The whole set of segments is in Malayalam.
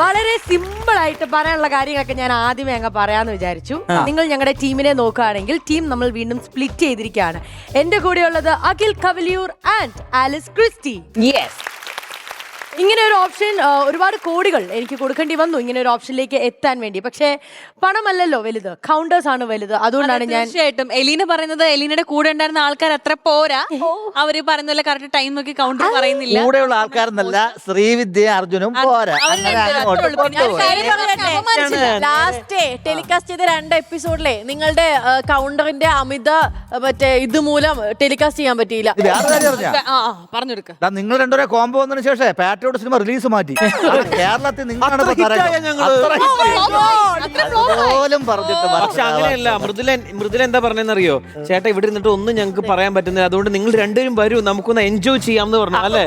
വളരെ സിമ്പിൾ ആയിട്ട് പറയാനുള്ള കാര്യങ്ങളൊക്കെ ഞാൻ ആദ്യമേ അങ്ങ് പറയാന്ന് വിചാരിച്ചു. നിങ്ങൾ ഞങ്ങളുടെ ടീമിനെ നോക്കുകയാണെങ്കിൽ ടീം നമ്മൾ വീണ്ടും സ്പ്ലിറ്റ് ചെയ്തിരിക്കുകയാണ്. എന്റെ കൂടെയുള്ളത് അഖിൽ കവലിയൂർ ആൻഡ് ആലിസ് ക്രിസ്റ്റി. ഇങ്ങനെ ഒരു ഓപ്ഷൻ ഒരുപാട് കോടികൾ എനിക്ക് കൊടുക്കേണ്ടി വന്നു ഇങ്ങനെ ഒരു ഓപ്ഷനിലേക്ക് എത്താൻ വേണ്ടി. പക്ഷേ പണമല്ലല്ലോ വലുത്, കൗണ്ടേഴ്സ് ആണ് വലുത്. അതുകൊണ്ടാണ് ഞാൻ തീർച്ചയായിട്ടും എലീന പറയുന്നത് എലീനയുടെ കൂടെ ഉണ്ടായിരുന്ന ആൾക്കാർ അത്ര പോരാ. അവര് പറയുന്ന കറക്റ്റ് ടൈം നോക്കി കൗണ്ടർ പറയുന്നില്ല. കൂടെയുള്ള ആൾക്കാരെന്നല്ല, ശ്രീവിദ്യ അർജുനും പോരാ. ലാസ്റ്റ് ടെലികാസ്റ്റ് ചെയ്ത 2 എപ്പിസോഡിലെ നിങ്ങളുടെ കൗണ്ടറിന്റെ അമിത മറ്റേ ഇതുമൂലം ടെലികാസ്റ്റ് ചെയ്യാൻ പറ്റിയില്ല. പറഞ്ഞെടുക്ക. നിങ്ങൾ രണ്ടുപേരെ കോംബോ വന്നതിന് ശേഷം പാറ്റോട് സിനിമ റിലീസ് മാറ്റി. കേരളത്തിൽ നിങ്ങളാണ് പക്ഷെ അങ്ങനെയല്ല. മൃദുല എന്താ പറഞ്ഞെന്നറിയോ? ചേട്ടാ ഇവിടെ ഇരുന്നിട്ട് ഒന്നും ഞങ്ങൾക്ക് പറയാൻ പറ്റുന്നില്ല, അതുകൊണ്ട് നിങ്ങൾ രണ്ടുപേരും വരൂ, നമുക്കൊന്ന് എൻജോയ് ചെയ്യാമെന്ന് പറഞ്ഞു. അല്ലേ?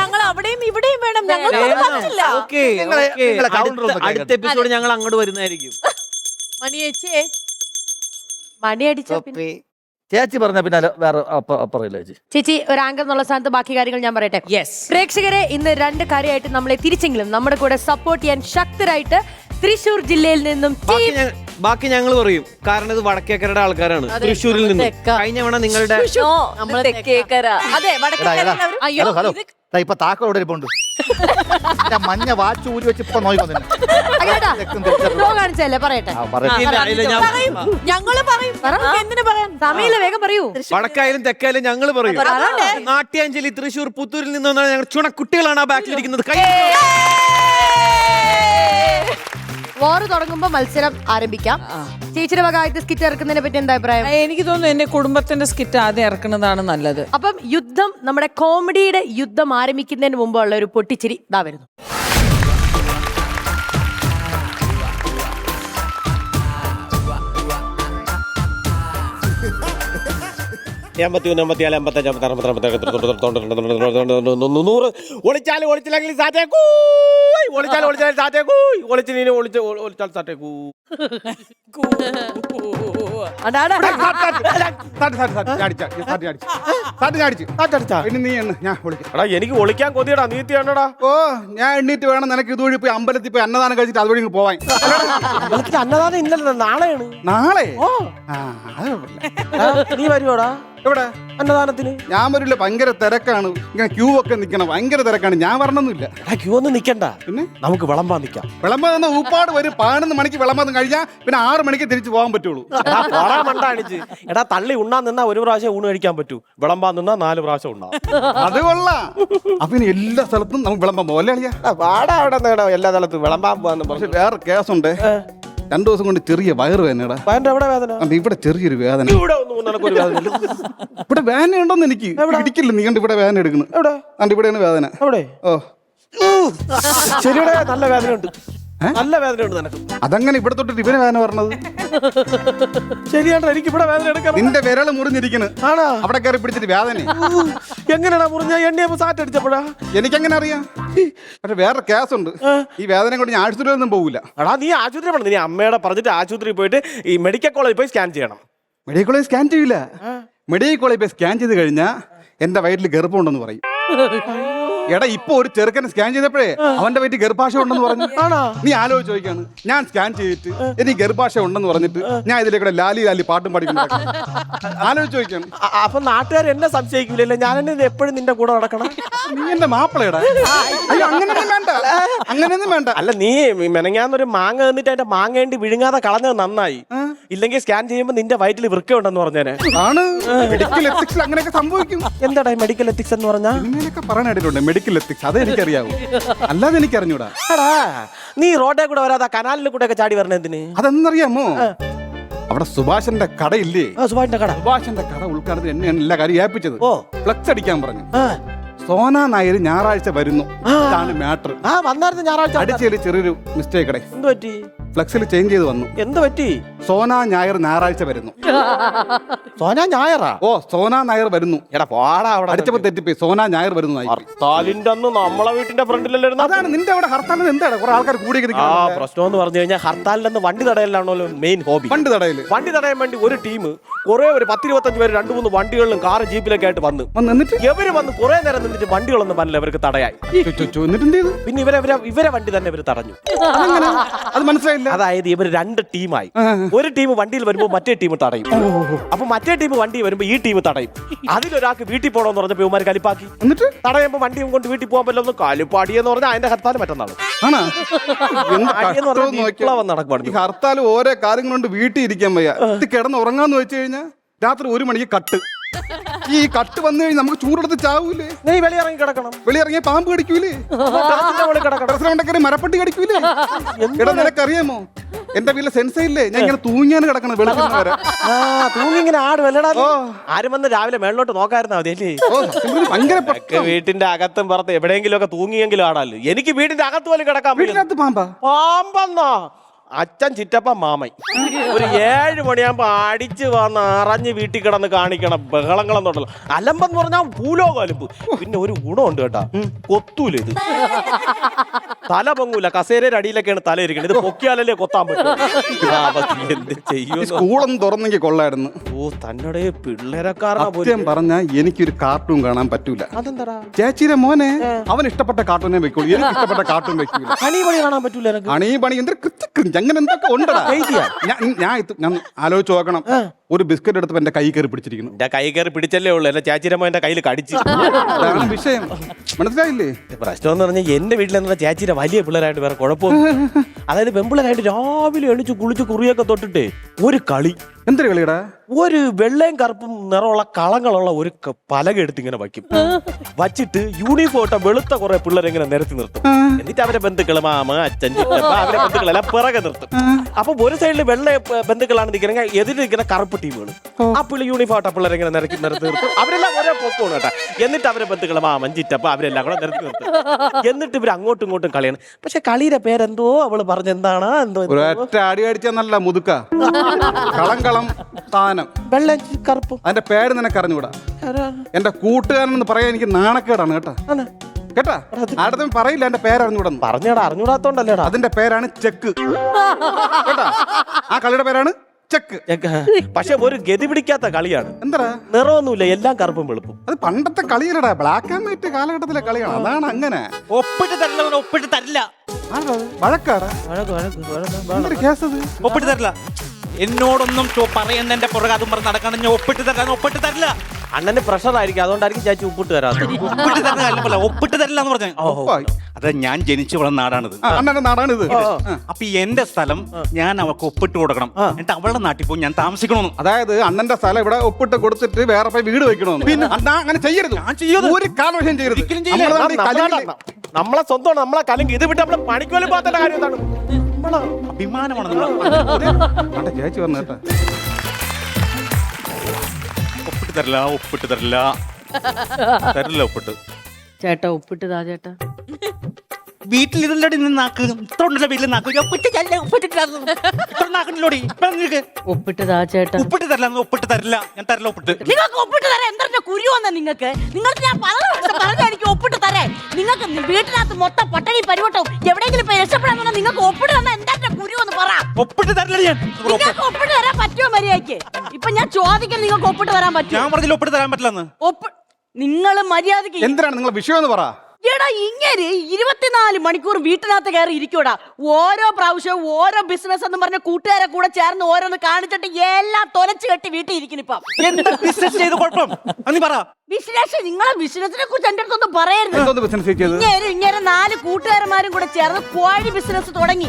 ഞങ്ങൾ അവിടെയും ഇവിടെയും വേണം. അടുത്ത എപ്പിസോഡ് ഞങ്ങൾ അങ്ങോട്ട് വരുന്നതായിരിക്കും. മണി അടിച്ച ചേച്ചി പറഞ്ഞ പിന്നെ വേറെ പറയില്ല ചേച്ചി ഒരു ആങ്കർ എന്നുള്ള സ്ഥാനത്ത് ബാക്കി കാര്യങ്ങൾ ഞാൻ പറയട്ടെ. പ്രേക്ഷകരെ ഇന്ന് 2 കാര്യമായിട്ട് നമ്മളെ തിരിച്ചെങ്കിലും നമ്മുടെ കൂടെ സപ്പോർട്ട് ചെയ്യാൻ ശക്തരായിട്ട് തൃശൂർ ജില്ലയിൽ നിന്നും ബാക്കി ഞങ്ങൾ പറയും, കാരണം ഇത് വടക്കേക്കരയുടെ ആൾക്കാരാണ്. തൃശ്ശൂരിൽ നിന്നും കഴിഞ്ഞ വേണം നിങ്ങളുടെ ഇപ്പൊ താക്കോടെ ഇരിപ്പുണ്ട്. മഞ്ഞ വാച്ച് ഊരി വെച്ച് ഇപ്പൊ നോക്കില്ലേ പറയട്ടെ. ഞങ്ങള് പറയും. എന്തിനു പറയാൻ സമയമില്ല, വേഗം പറയൂ. വടക്കായാലും തെക്കായാലും ഞങ്ങൾ പറയും. നാട്യാഞ്ജലി തൃശ്ശൂർ പുത്തൂരിൽ നിന്ന് വന്നാൽ ഞങ്ങൾ ചുണക്കുട്ടികളാണ് ആ ബാക്കിലിരിക്കുന്നത്. വാറ് തുടങ്ങുമ്പോ മത്സരം ആരംഭിക്കാം. ചേച്ചിയുടെ വക ആദ്യത്തെ സ്കിറ്റ് ഇറക്കുന്നതിനെ പറ്റി എന്താ അഭിപ്രായം? എനിക്ക് തോന്നുന്നു എന്റെ കുടുംബത്തിന്റെ സ്കിറ്റ് ആദ്യം ഇറക്കുന്നതാണ് നല്ലത്. അപ്പം യുദ്ധം, നമ്മുടെ കോമഡിയുടെ യുദ്ധം ആരംഭിക്കുന്നതിന് മുമ്പുള്ള ഒരു പൊട്ടിച്ചിരി ഇതാ വരുന്നു. എനിക്ക് ഒളിക്കാൻ കൊതിയടാ, നീ എത്തിയാണോടാ? ഓ, ഞാൻ എണ്ണീറ്റ് വേണം നിനക്ക് ഇതുവഴി പോയി അമ്പലത്തിൽ പോയി അന്നദാനം കഴിച്ചിട്ട് അതുവഴി പോവാൻ. അന്നദാനം ഇല്ലല്ലോ, നാളെയാണ്. നാളെ നീ വരുവോടാ എവിടെ അന്നദാനത്തിന്? ഞാൻ വരില്ല, ഭയങ്കര തിരക്കാണ്. ഇങ്ങനെ ക്യൂ ഒക്കെ നിക്കണം, ഭയങ്കര തിരക്കാണ്. ഞാൻ വരണമെന്നില്ല. ക്യൂ ഒന്നും നിക്കണ്ട, പിന്നെ നമുക്ക് വിളമ്പാൻ നിക്കാം. വിളമ്പാൻ തന്ന ഊപ്പാട് വരും. 11 മണിക്ക് വിളമ്പാൻ കഴിഞ്ഞാൽ പിന്നെ 6 മണിക്ക് തിരിച്ചു പോകാൻ പറ്റുള്ളൂ. എടാ തള്ളി ഉണ്ണാൻ നിന്നാ 1 പ്രാവശ്യം ഊണ് കഴിക്കാൻ പറ്റൂ, വിളമ്പാൻ നിന്നാ 4 പ്രാവശ്യം ഉണ്ടാവും. അത് കൊള്ളാം. അപ്പൊ ഇനി എല്ലാ സ്ഥലത്തും നമുക്ക് വിളമ്പാൻ പോലെ എല്ലാ സ്ഥലത്തും വിളമ്പാൻ പോകാന്ന്. പക്ഷെ വേറെ കേസുണ്ട്. 2 ദിവസം കൊണ്ട് ചെറിയ വയറ് വേദനടാ. എവിടെ വേദന? ഇവിടെ ചെറിയൊരു വേദന. ഇവിടെ വേദന ഉണ്ടോന്ന് എനിക്ക് ഇടിക്കില്ല. നീ കണ്ട് ഇവിടെ വേദന എടുക്കുന്നു. ഇവിടെയാണ് വേദന. ഓ ശരിയുടെ നല്ല വേദന ഉണ്ട്, നല്ല വേദന ഉണ്ട് നിനക്ക്. അതങ്ങനെ ഇവിടെ തൊട്ടിട്ട് ഇവന് വേദന പറഞ്ഞത് ശരിയാണോ? എനിക്ക് ഇവിടെ വേദന എടുക്കാം. നിന്റെ വിരല് മുറിഞ്ഞിരിക്കുന്നു. ആണോ? അവിടെ കയറി പിടിച്ചിട്ട് വേദന എങ്ങനെയാ മുറിഞ്ഞ? എണ്ണ സാറ്റ് അടിച്ചപ്പോഴാ? എനിക്കെങ്ങനെ അറിയാം? പക്ഷെ വേറെ കേസുണ്ട്. ഈ വേദന കൊണ്ട് ഞാൻ ആശുപത്രിയിലൊന്നും പോകില്ല. എടാ നീ ആശുപത്രി പോകണം. നീ അമ്മയുടെ പറഞ്ഞിട്ട് ആശുപത്രിയിൽ പോയിട്ട് ഈ മെഡിക്കൽ കോളേജിൽ പോയി സ്കാൻ ചെയ്യണം. മെഡിക്കൽ കോളേജ് സ്കാൻ ചെയ്യില്ല. മെഡിക്കൽ കോളേജ് പോയി സ്കാൻ ചെയ്ത് കഴിഞ്ഞാൽ എന്റെ വയറ്റിൽ ഗർഭമുണ്ടെന്ന് പറയും. എടാ ഇപ്പൊ ഒരു ചെറുക്കനെ സ്കാൻ ചെയ്തപ്പോഴേ അവന്റെ വയറ്റിൽ ഗർഭാശയം ഉണ്ടെന്ന് പറഞ്ഞു. നീ ആലോചിച്ച് ചോദിക്കാണ്. ഞാൻ സ്കാൻ ചെയ്തിട്ട് എനിക്ക് ഗർഭാശയം ഉണ്ടെന്ന് പറഞ്ഞിട്ട് ഞാൻ ഇതിലേക്കൂടെ ലാലി ലാലി പാട്ടും പാടിക്കുന്നു. ആലോചിച്ച് ചോദിക്കാണ്. അപ്പൊ നാട്ടുകാർ എന്നെ സംശയിക്കില്ലല്ലോ, ഞാൻ എപ്പോഴും നിന്റെ കൂടെ നടക്കണം. നീ എന്റെ മാപ്പിളയടാ. അയ്യോ അങ്ങനെയൊന്നും വേണ്ട, അങ്ങനെയൊന്നും വേണ്ട. അല്ല നീ മെനങ്ങാന്നൊരു മാങ്ങ തന്നിട്ട് അതിന്റെ മാങ്ങേണ്ടി വിഴുങ്ങാതെ കളഞ്ഞത് നന്നായി. ഇല്ലെങ്കിൽ സ്കാൻ ചെയ്യുമ്പോ നിന്റെ വയറ്റിൽ വൃക്ക ഉണ്ടെന്ന് പറഞ്ഞേനെ. ആണ് മെഡിക്കൽ എത്തിക്സ് അങ്ങനെയൊക്കെ സംഭവിക്കും. എന്താടാ മെഡിക്കൽ എത്തിക്സ് എന്ന് പറഞ്ഞാ? ഇങ്ങനെയൊക്കെ പറയാനായിട്ടുണ്ട് മെഡിക്കൽ എത്തിക്സ്. അത് എനിക്കറിയാവൂ, അല്ലാതെ എനിക്ക് അറിഞ്ഞൂടാ. നീ റോഡേ കൂടെ വരാതെ കനാലിൽ കൂടെ ഒക്കെ ചാടി വരണ എന്തിന്? അതെന്നറിയാമോ? അവിടെ സുഭാഷിന്റെ കടയില്ലേ? സുഭാഷിന്റെ കട ഉദ്ഘാടനത്തിന് എന്നെയാണ് എല്ലാ കാര്യം ഏൽപ്പിച്ചത്. ഫ്ലക്സ് അടിക്കാൻ പറഞ്ഞു. സോന നായർ ഞായറാഴ്ച വരുന്നു. ഇതാണ് മാറ്റർ. വന്നായിരുന്നു ഞായറാഴ്ച. അടിച്ചതിൽ ചെറിയൊരു മിസ്റ്റേക്ക്. എന്ത് പറ്റി? ഫ്ലെക്സിൽ ചേഞ്ച് ചെയ്ത് വന്നു. എന്ത് പറ്റി? സോന ഞായർ ഞായറാഴ്ച വരുന്നു. സോനാ ഞായറാ? ഓ സോന നായർ വരുന്നു. എടാ പോടാ അവിടെ. അടിച്ചപ്പോ തെറ്റിപ്പോയി. സോന ഞായർ വരുന്നു. ഹർത്താലിന്റെ അന്ന് നമ്മളെ വീട്ടിന്റെ ഫ്രണ്ടിലല്ലായിരുന്നു. അതാണ് നിന്റെ അവിടെ ഹർത്താലിന് എന്താണ് കുറെ ആൾക്കാർ കൂടി ആ പ്രശ്നം എന്ന് പറഞ്ഞു കഴിഞ്ഞാൽ ഹർത്താലിന്റെ വണ്ടി തടയലാണല്ലോ മെയിൻ ഹോബി. പണ്ട് തടയില് വണ്ടി തടയാൻ വേണ്ടി ഒരു ടീം കുറെ ഒരു 10-25 പേര് 2-3 വണ്ടികളിലും കാറും ജീപ്പിലൊക്കെ ആയിട്ട് വന്ന് എന്നിട്ട് ഇവര് വന്ന് കുറെ നേരം നിന്നിട്ട് വണ്ടികളൊന്നും പറഞ്ഞില്ല ഇവർക്ക് തടയാൻ. എന്നിട്ട് എന്ത് ചെയ്തു? പിന്നെ ഇവരെ വണ്ടി തന്നെ ഇവര് തടഞ്ഞു. അത് മനസ്സിലായില്ല. അതായത് ഇവർ 2 ടീമായി. ഒരു ടീം വണ്ടിയിൽ വരുമ്പോ മറ്റേ ടീം തടയും. അപ്പൊ മറ്റേ ടീം വണ്ടി വരുമ്പോ ഈ ടീം തടയും. അതിലൊരാൾക്ക് വീട്ടിൽ പോകണമെന്ന് പറഞ്ഞപ്പോ ഇവന്മാർ കലിപ്പാക്കി. എന്നിട്ട് തടയുമ്പോ വണ്ടിയും കൊണ്ട് വീട്ടിൽ പോകാൻ പറ്റില്ല. കാലിപ്പാടി എന്ന് പറഞ്ഞാൽ അതിന്റെ ഹർത്താൽ മറ്റന്നാണ്. ആണോ? നടക്കുവാണ്. ഈ ഹർത്താൽ ഓരോ കാര്യങ്ങൾ കൊണ്ട് വീട്ടിൽ ഇരിക്കാൻ വയ്യ. ഇത് കിടന്ന് ഉറങ്ങാന്ന് വെച്ച് കഴിഞ്ഞാൽ രാത്രി 1 മണിക്ക് കട്ട്. ഈ കട്ട് വന്നു കഴിഞ്ഞാൽ നമുക്ക് ചൂടെടുത്ത് ചാവൂലേ? നീ വെളിയിറങ്ങി കിടക്കണം. വെളിയിറങ്ങിയ പാമ്പ് കടിക്കൂലേ? മരപ്പട്ടി കടിക്കൂലേ? എടാ നിനക്കറിയാമോ എന്റെ വീട്ടിലെ സെൻസേ ഇല്ലേ? ഞാൻ ഇങ്ങനെ തൂങ്ങിയാണ് കിടക്കണം വെളുക്കുന്ന വരെ. തൂങ്ങി ഇങ്ങനെ ആട് വെല്ലടാ. ആരും വന്ന് രാവിലെ മേളിലോട്ട് നോക്കായിരുന്നാ മതി അല്ലേ? ഭയങ്കര വീട്ടിന്റെ അകത്തും പുറത്ത് എവിടെയെങ്കിലും ഒക്കെ തൂങ്ങിയെങ്കിലും ആടാല്ലോ. എനിക്ക് വീടിന്റെ അകത്ത് പോലും കിടക്കാൻ വീട്ടിനകത്ത് പാമ്പാ? പാമ്പെന്നാ അച്ഛൻ ചിറ്റപ്പ മാമൻ ഒരു 7 മണിയാകുമ്പോ അടിച്ച് വന്ന് അറിഞ്ഞ് വീട്ടിൽ കിടന്ന് കാണിക്കണം ബഹളങ്ങളെന്നുണ്ടല്ലോ. അലമ്പെന്ന് പറഞ്ഞാൽ ഭൂലോക അലമ്പ്. പിന്നെ ഒരു ഗുണമുണ്ട് കേട്ടാ, കൊത്തൂല ഇത്. തല പൊങ്ങൂല. കസേരയുടെ അടിയിലൊക്കെയാണ് തല ഇരിക്കുന്നത്. ഇത് പൊക്കിയാലല്ലേ കൊത്താൻ പറ്റും. എന്ത് ചെയ്യും? സ്കൂളൊന്നും തുറന്നെങ്കിൽ കൊള്ളായിരുന്നു. ഓ തന്നോടെ പിള്ളേരക്കാരനാ സത്യം പറഞ്ഞാ എനിക്കൊരു കാർട്ടൂൺ കാണാൻ പറ്റൂല. അതെന്താ? ചേച്ചിയുടെ മോനെ അവൻ ഇഷ്ടപ്പെട്ട കാർട്ടൂനെ വെക്കുള്ളൂ. എനിക്ക് ഇഷ്ടപ്പെട്ട കാർട്ടൂൺ വെക്കൂല. അണി പണി കാണാൻ പറ്റൂല. അണീ പണി എന്തൊരു അങ്ങനെ എന്തൊക്കെ ഉണ്ടടാ. ഞാൻ ആലോചിച്ച് നോക്കണം. ഒരു ബിസ്ക്കറ്റ് എടുത്തപ്പോ എന്റെ കൈ കയറി പിടിച്ചിരിക്കുന്നു. എന്റെ കൈ കയറി പിടിച്ചല്ലേ ഉള്ളു. എന്റെ ചേച്ചിരമ്മ എന്റെ കയ്യിൽ കടിച്ചു. അതാണ് വിഷയം. മനസ്സിലായില്ലേ? പ്രശ്നം എന്ന് പറഞ്ഞാൽ എന്റെ വീട്ടിലെന്നുള്ള ചേച്ചിയുടെ വലിയ പിള്ളേരായിട്ട് വേറെ കുഴപ്പമൊന്നും. അതായത് പെമ്പിള്ളേരായിട്ട് രാവിലെ എണിച്ച് കുളിച്ച് കുറിയൊക്കെ തൊട്ടിട്ട് ഒരു കളി. എന്തൊരു കളിയടാ? ഒരു വെള്ളയും കറുപ്പും നിറമുള്ള കളങ്ങളുള്ള ഒരു പലക എടുത്ത് ഇങ്ങനെ വയ്ക്കും. വച്ചിട്ട് യൂണിഫോം ഇട്ട വെളുത്ത കുറെ പിള്ളേരെ ഇങ്ങനെ നിരത്തി നിർത്തും. എന്നിട്ട് അവരെ ബന്ധുക്കള് മാമ അച്ഛൻ ചിറ്റപ്പ അവരെ ബന്ധുക്കളെല്ലാം പിറകെ നിർത്തും. അപ്പൊ ഒരു സൈഡിൽ വെള്ള ബന്ധുക്കളാണ് നിൽക്കുന്നത്, എതിര് നിൽക്കുന്ന കറുപ്പ് ടീമുകൾ. ആ പിള്ളി യൂണിഫോം ഇട്ട പിള്ളേരെ ഇങ്ങനെ നിരത്തി നിർത്തും. അവരെല്ലാം ഒരേ പൊക്കമാണ് കേട്ടാ. എന്നിട്ട് അവരെ ബന്ധുക്കള് മാമൻ ചിറ്റപ്പ അവരെല്ലാം കൂടെ നിരത്തി നിർത്തും. എന്നിട്ട് ഇവർ അങ്ങോട്ടും ഇങ്ങോട്ടും കളിയാണ്. പക്ഷെ കളിയുടെ പേരെന്തോ അവള് പറഞ്ഞെന്താണ് എന്തോ ഒരൊറ്റ അടി അടിച്ച നല്ല മുതുക്ക കളം സ്ഥാനം വെള്ള കറുപ്പും. അതിന്റെ പേര് നിനക്ക് അറിഞ്ഞൂടാ. എന്റെ കൂട്ടുകാരനെന്ന് പറയാൻ എനിക്ക് നാണക്കേടാണ് കേട്ടാ. കേട്ടാ അടുത്ത പറയില്ല എന്റെ പേരറിഞ്ഞൂടാ. പറഞ്ഞടാ, അറിഞ്ഞൂടാത്തോണ്ടല്ലേടാ. അതിന്റെ പേരാണ് ചെക്ക്. കേട്ടാ ആ കളിയുടെ പേരാണ് ചെക്ക്. പക്ഷെ ഒരു ഗതി പിടിക്കാത്ത കളിയാണ്. എന്താ നിറമൊന്നുമില്ല, എല്ലാം കറുപ്പും വെളുപ്പും. അത് പണ്ടത്തെ കളിയല്ലടാ, ബ്ലാക്ക് ആൻഡ് വൈറ്റ് കാലഘട്ടത്തിലെ കളിയാണ്. അതാണ് അങ്ങനെ. ഒപ്പിട്ട് തരില്ല, ഒപ്പിട്ട് തരില്ല. വഴക്കാടാ കേസ്. ഒപ്പിട്ട് തരില്ല. എന്നോടൊന്നും പറയുന്ന എന്റെ പുറകെ അതും പറഞ്ഞ് നടക്കണം. ഞാൻ ഒപ്പിട്ട് തരാൻ ഒപ്പിട്ട് തരില്ല. അണ്ണന് പ്രഷർ ആയിരിക്കും, അതുകൊണ്ടായിരിക്കും ചേച്ചി ഉപ്പിട്ട് തരാത്ത. ഒപ്പിട്ട് തരില്ല, ഒപ്പിട്ട് തരില്ല എന്ന് പറഞ്ഞു. അത് ഞാൻ ജനിച്ചു വളർന്ന നാടാണിത്. അണ്ണന്റെ നാടാണിത്. അപ്പൊ എന്റെ സ്ഥലം ഞാൻ അവൾക്ക് ഒപ്പിട്ട് കൊടുക്കണം. എന്നിട്ട് അവളുടെ നാട്ടിൽ പോയി ഞാൻ താമസിക്കണമെന്ന്. അതായത് അണ്ണന്റെ സ്ഥലം ഇവിടെ ഒപ്പിട്ട് കൊടുത്തിട്ട് വേറെ പോയി വീട് വെക്കണമെന്ന്. പിന്നെ അണ്ണാ അങ്ങനെ ചെയ്യരുത്. ഞാൻ ചെയ്യരുത്. ഒരു കാരണവശാലും ചെയ്യരുത്. നമ്മളെ സ്വന്തമാണ്, നമ്മളെ കലങ്കി. ഇത് വിട്ട് നമ്മളെ പണിക്കോലും പാത്തേണ്ട കാര്യം എന്താണ്? അഭിമാനമാണ്. ചേച്ചി പറഞ്ഞു കേട്ടാ. ഒപ്പിട്ട് തരില്ല, ഒപ്പിട്ട് തരില്ല, തരില്ല ഒപ്പിട്ട്. ചേട്ടാ ഉപ്പിട്ട് താ ചേട്ടാ. വീട്ടിൽ ഇരുന്നോടി നാക്ക് ഇത്ര ഉണ്ടല്ലോ. വീട്ടിൽ നാക്ക് ഒപ്പിട്ട് നാക്കണില്ലോടി. ഉപ്പിട്ട് താ ചേട്ടാ. ഒപ്പിട്ട് തരില്ല, ഒപ്പിട്ട് തരില്ല. ഞാൻ തരില്ല ഒപ്പിട്ട്. നിങ്ങൾക്ക് ഒപ്പിട്ട് തരാം. എന്താ കുരുവന്ന നിങ്ങൾക്ക്? നിങ്ങൾക്ക് ഞാൻ പറഞ്ഞ എനിക്ക് ഒപ്പിട്ട് തരേ. നിങ്ങൾക്ക് വീട്ടിനകത്ത് മൊത്തം പട്ടണി പരിവട്ടവും എവിടെയെങ്കിലും പോയി രക്ഷപ്പെടാൻ നിങ്ങൾക്ക് ഒപ്പിട്ട് തന്ന എന്താ കുരുവെന്ന് പറ. ഒപ്പിട്ട് തരില്ല. ഞാൻ നിങ്ങൾക്ക് ഒപ്പിട്ട് തരാൻ പറ്റുമോ മര്യാദയ്ക്ക്? ഇപ്പൊ ഞാൻ ചോദിക്കാൻ നിങ്ങൾക്ക് ഒപ്പിട്ട് തരാൻ പറ്റും? ഞാൻ പറഞ്ഞില്ല ഒപ്പിട്ട് തരാൻ പറ്റില്ലെന്ന്. നിങ്ങൾ മര്യാദയ്ക്ക് എന്തിനാണ് നിങ്ങളെ വിഷയം എന്ന് പറ. എടാ ഇങ്ങനെ 24 മണിക്കൂർ വീട്ടിനകത്ത് കയറി ഇരിക്കൂടാ. ഓരോ പ്രാവശ്യവും ഓരോ ബിസിനസ് എന്ന് പറഞ്ഞ കൂട്ടുകാരെ കൂടെ ചേർന്ന് ഓരോന്ന് കാണിച്ചിട്ട് എല്ലാം തൊലച്ചു കെട്ടി വീട്ടിൽ ഇരിക്കുന്നു. ഇപ്പം എന്താ ബിസിനസ് ചെയ്ത് കുഴപ്പം? നീ പറ. ബിസിനസ് നിങ്ങളെ ബിസിനസിനെ കുറിച്ച് എന്റെ അടുത്തൊന്നും പറയരുത്. ഇങ്ങനെ 4 കൂട്ടുകാരന്മാരും കൂടെ ചേർന്ന് കോഴി ബിസിനസ് തുടങ്ങി.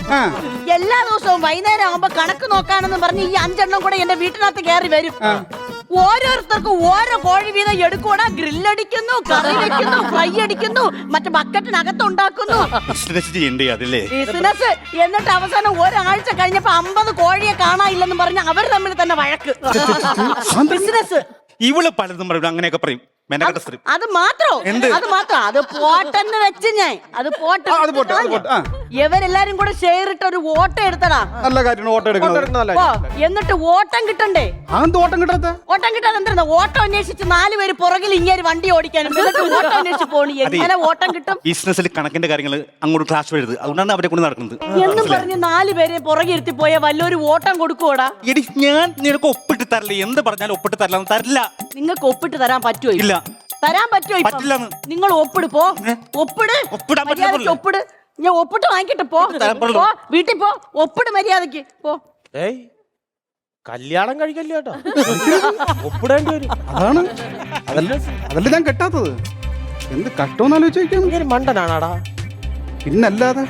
എല്ലാ ദിവസവും വൈകുന്നേരം ആകുമ്പോ കണക്ക് നോക്കാനെന്ന് പറഞ്ഞ് ഈ 5 എണ്ണം കൂടെ എന്റെ വീട്ടിനകത്ത് കയറി വരും. ഓരോരുത്തർക്കും ഓരോ കോഴി വീതം എടുക്കൂടാ. ഗ്രില്ലടിക്കുന്നു, കറി വെക്കുന്നു, ഫ്രൈ അടിക്കുന്നു, മറ്റേ ബക്കറ്റിനകത്ത് ഉണ്ടാക്കുന്നു. Business business. എന്നിട്ട് അവസാനം ഒരാഴ്ച കഴിഞ്ഞപ്പോ 50 കോഴിയെ കാണാനില്ലെന്ന് പറഞ്ഞ് അവർ തമ്മിൽ തന്നെ വഴക്ക്. ബിസിനസ്. ഇവള് പലതും പറയും, അങ്ങനെയൊക്കെ പറയും. മെനക്കെട്ട സ്ത്രീ. അത് മാത്രോ? എന്ത്? അത് മാത്രം. അത് പോട്ടെന്ന് വെച്ച് ഞാൻ. അത് പോട്ടെ. അത് പോട്ടെ, അത് പോട്ടെ. ആ. ഇവരെല്ലാരും കൂടെ ഷെയർ ഇട്ട് ഒരു ഓട്ടം എടുത്തടാ. നല്ല കാര്യമാണ് ഓട്ടം എടുക്കുന്നത്. ഓ, എന്നിട്ട് ഓട്ടം കിട്ടണ്ടേ? അതെന്ത് ഓട്ടം കിട്ടാത്ത? ഓട്ടം കിട്ടാതെ എന്താ? ഓട്ടം അന്വേഷിച്ച് 4 പേര് പുറകിൽ ഇങ്ങനെ വണ്ടി ഓടിക്കാനും എന്നിട്ട് ഓട്ടം അന്വേഷിച്ച് പോണി. എങ്ങനെ ഓട്ടം കിട്ടും? ബിസിനസ്സിൽ കണക്കിന്റെ കാര്യങ്ങൾ അങ്ങോട്ട് ക്ലാഷ് വരുത്, അതുകൊണ്ടാണ് അവരെ കൊണ്ട് നടക്കുന്നത്. എന്നും പറഞ്ഞ് 4 പേരെ പുറകിരുത്തി പോയ വല്ലൊരു ഓട്ടം കൊടുക്കുവോടാ? എടി ഞാൻ നിനക്ക് ഒപ്പിട്ട് തരില്ല, എന്ത് പറഞ്ഞാലും ഒപ്പിട്ട് തരില്ല. തരില്ല. നിങ്ങൾക്ക് ഒപ്പിട്ട് തരാൻ പറ്റുമോ? ഇല്ല. തരാൻ പറ്റുമോ? പറ്റില്ലെന്ന്. നിങ്ങൾ ഒപ്പിട് പോ. ഒപ്പിട്. ഒപ്പിടാൻ മര്യാദയ്ക്ക് പറ്റില്ല. ഒപ്പിട്. ഞാൻ ഒപ്പിട്ട് വാങ്ങിക്കട്ടെ. പോ തരാൻ പാടില്ല. പോ, വീട്ടിൽ പോ. ഒപ്പിട് മര്യാദയ്ക്ക് പോ. ഏയ് കല്യാണം കഴിക്കല്ലേ കേട്ടോ, ഒപ്പിടേണ്ടി വരും. അതാണ് അതല്ല ഞാൻ കെട്ടാത്തത്. എന്ത് കട്ടോന്ന് ആലോചിക്കാൻ. ഇങ്ങനെ മണ്ടനാണാടാ. പിന്നല്ലാതെ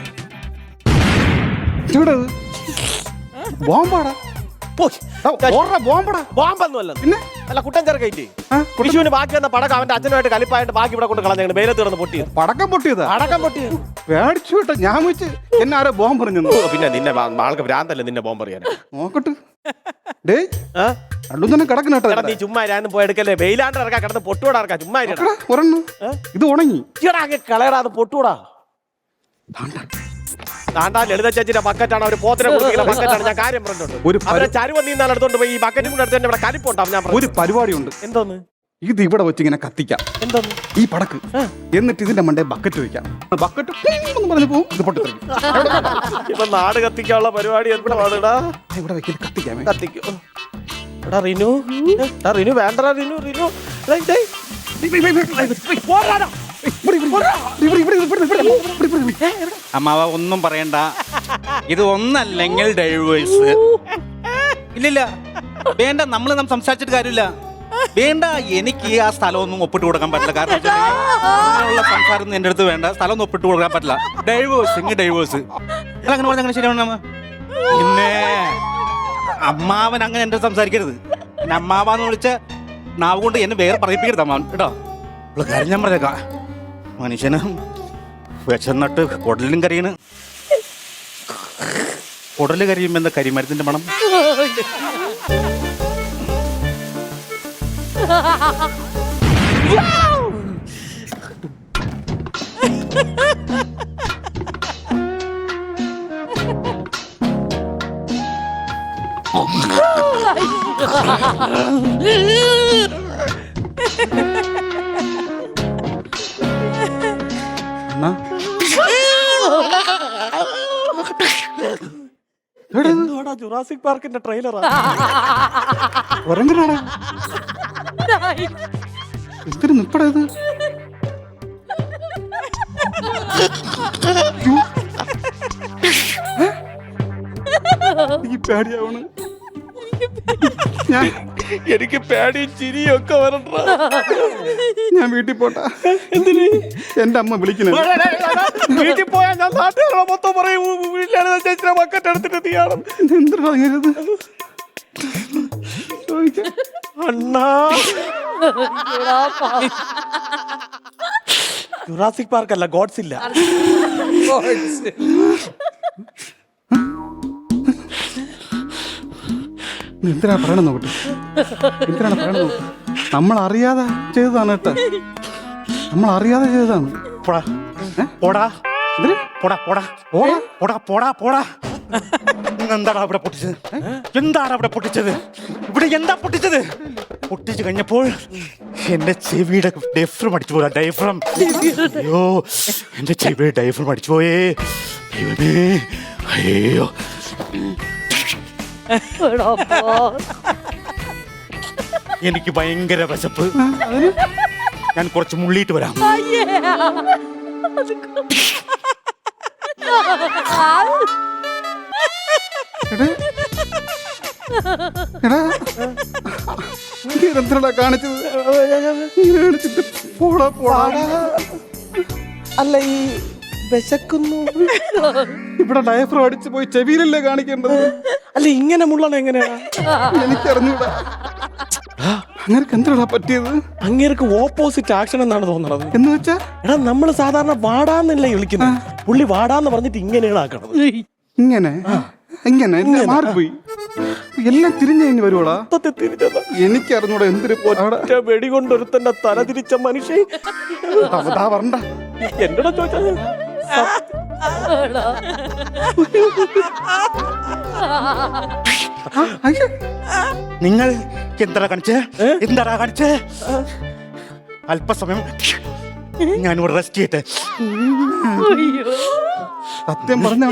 ഇവിടെ ബോംബാടാ. ബോംബടാ. ബോംബൊന്നുമല്ല. പിന്നെ അല്ല കുട്ടൻ ചെറുക്കൈറ്റ് ആ, വിഷുവിന് ബാക്കി വന്ന പടക്കം അവന്റെ അച്ഛനുമായിട്ട് കലിപ്പായിട്ട് ബാക്കി ഇവിടെ കൊണ്ട് കളഞ്ഞു വെയിലത്ത് കിടന്ന് പൊട്ടിയത്. പടക്കം പൊട്ടിയതാ. പടക്കം പൊട്ടിയത് പേടിച്ചു വിട്ട. ഞാൻ വെച്ച് എന്നെ ആരോ ബോംബ് പറഞ്ഞു. പിന്നെ നിന്നെ ആൾക്ക് ഭ്രാന്തല്ലേ നിന്നെ ബോംബ് അറിയാൻ. നോക്കട്ടെ. ഡേ രണ്ടും തന്നെ കിടക്കണ കേട്ടോ. നീ ചുമ്മാ ഞാൻ പോയി എടുക്കല്ലേ, വെയിലാണ്ട് ഇറക്കാം, കിടന്ന് പൊട്ടുകൂടാ ഇറക്കാം. ചുമ്മാ ഒരെണ്ണം ഇത് ഉണങ്ങി. കളയടാ, അത് പൊട്ടുകൂടാ. താണ്ടാ ലളിത ചേച്ചിന്റെ ബക്കറ്റാണ്, അവർ പോത്തിനെ കൊടുക്കുന്ന ബക്കറ്റാണ്. ഞാൻ കാര്യം പറഞ്ഞിട്ടുണ്ട്. അവരെ ചരുവ നീന്നാൽ എടുത്തോണ്ട് പോയി ഈ ബക്കറ്റും കൂടെ എടുത്ത് ഇവിടെ കലിപ്പുണ്ടാവും. ഞാൻ ഒരു പരിപാടിയുണ്ട്. എന്തോന്ന്? ഇത് ഇവിടെ വെച്ച് ഇങ്ങനെ കത്തിക്കാം. എന്തോന്ന്? ഈ പടക്ക്. എന്നിട്ട് ഇതിന്റെ മണ്ടേ ബക്കറ്റ് വെക്കാം. ബക്കറ്റ് പറഞ്ഞു പോകും. ഇത് പൊട്ടിത്തെറിക്കും. ഇപ്പൊ നാട് കത്തിക്കാനുള്ള പരിപാടി എന്താടാ? ഇവിടെ വെക്കൽ കത്തിക്കാം. കത്തിക്കോ. എടാ റിനു, റിനു വേണ്ടടാ. റിനു റിനു അമ്മാവ ഒന്നും പറയണ്ട, ഇത് ഒന്നല്ലെങ്കിൽ ഡൈവേഴ്സ്. ഇല്ലില്ല വേണ്ട, നമ്മൾ സംസാരിച്ചിട്ട് കാര്യമില്ല. വേണ്ട, എനിക്ക് ആ സ്ഥലമൊന്നും ഒപ്പിട്ട് കൊടുക്കാൻ പറ്റില്ല. കാരണം അങ്ങനെയുള്ള സംസാരം ഒന്നും എൻ്റെ അടുത്ത് വേണ്ട. സ്ഥലം ഒന്നും ഒപ്പിട്ട് കൊടുക്കാൻ പറ്റില്ല. ഡൈവേഴ്സ്, ഇങ്ങനെ ഡൈവേഴ്സ്. അല്ല അങ്ങനെ പറഞ്ഞ അങ്ങനെ ശരിയാണ്. പിന്നെ അമ്മാവൻ അങ്ങനെ എൻ്റെ അടുത്ത് സംസാരിക്കരുത്. പിന്നെ അമ്മാവാന്ന് വിളിച്ച നാവ് കൊണ്ട് എന്നെ വേറെ പറയിപ്പിക്കരുത് അമ്മാവൻ കേട്ടോ. ഉള്ള കാര്യം ഞാൻ പറഞ്ഞേക്കാം. മനുഷ്യന് വിശന്നിട്ട് കുടലിലും കരിയണ്. കുടല് കരിയുമ്പോ എന്താ കരിമരത്തിന്റെ മണം. ജുറാസിക് പാർക്കിന്റെ ട്രെയിലറാ. എന്തൊരു നിപ്പടാ ഇത്. ഈ പേടിയാവണ്. എനിക്ക് പേടിയും ചിരിയും ഒക്കെ വരണ്ട. ഞാൻ വീട്ടിൽ പോട്ടാ. എന്തിന്? എന്റെ അമ്മ വിളിക്കുന്നത്. വീട്ടിൽ പോയാൽ ഞാൻ നാട്ടുകാരെ മൊത്തം പറയും ചേച്ചിയുടെ ബക്കറ്റ് എടുത്തിട്ട് തീയാണ്. എന്തിനാ ഇങ്ങനെ? അണ്ണാ ജുറാസിക് പാർക്ക് അല്ല, ഗോഡ്സ് ഇല്ല. എന്തിനാ പറയണം നോക്കട്ടെ. എന്തിനാണ് പറയണം നോക്കട്ടെ. നമ്മൾ അറിയാതെ ചെയ്തതാണ് കേട്ടോ. നമ്മൾ അറിയാതെ ചെയ്തതാണ്. പോടാ പോടാ പോടാ പോടാ പോടാ പോടാ പോടാ. എന്താടാ അവിടെ പൊട്ടിച്ചത്? എന്താണ് അവിടെ പൊട്ടിച്ചത്? ഇവിടെ എന്താ പൊട്ടിച്ചത്? പൊട്ടിച്ചു കഴിഞ്ഞപ്പോൾ എന്റെ ചെവിയുടെ ഡൈഫ്രം അടിച്ചു പോരാ. ഡൈഫ്രം. അയ്യോ, എന്റെ ചെവിയുടെ ഡൈഫ്രം അടിച്ചു പോയേ. ദൈവമേ, അയ്യോ. എനിക്ക് ഭയങ്കര വിശപ്പ്. ഞാൻ കുറച്ച് മുള്ളിയിട്ട് വരാം. എന്തിനാ കാണിച്ചത്? പോടാ പോടാ. അല്ല ഈ വിശക്കുന്നു. ഇവിടെ ഡയഫ്രം അടിച്ചു പോയി ചെവിയിലല്ലേ കാണിക്കേണ്ടത്? അല്ല ഇങ്ങനെ മുള്ളണം എങ്ങനെയാ? എനിക്കറിഞ്ഞൂടാ. അങ്ങനെയൊക്കെ എന്താ പറ്റിയത്? അങ്ങേർക്ക് ഓപ്പോസിറ്റ് ആക്ഷൻ എന്നാണ് തോന്നുന്നത്. എന്ന് വെച്ചാ എടാ നമ്മള് സാധാരണ വാടാന്നല്ലേ വിളിക്കുന്നത്, പുള്ളി വാടാന്ന് പറഞ്ഞിട്ട് ഇങ്ങനെയാണ് ആക്കണത്. ഇങ്ങനെ ഇങ്ങനെ മാറിപ്പോയി. എല്ലാം തിരിഞ്ഞു കഴിഞ്ഞ് വരുവോടാ? മൊത്തത്തിൽ തിരിച്ചതാ. എനിക്ക് അറിഞ്ഞൂടാ എന്തൊരു അവിടെ ഒറ്റ വെടി കൊണ്ടൊരുത്തന്റെ തല തിരിച്ച മനുഷ്യൻ അവതാ വരണ്ട. എന്നോട് ചോദിച്ചത് അയ്യോ, നിങ്ങൾ എന്താ കാണിച്ചേ? എന്താ കാണിച്ചേ? അല്പസമയം ഞാൻ ഇവിടെ റെസ്റ്റ് ചെയ്യട്ടെ. സത്യം പറഞ്ഞ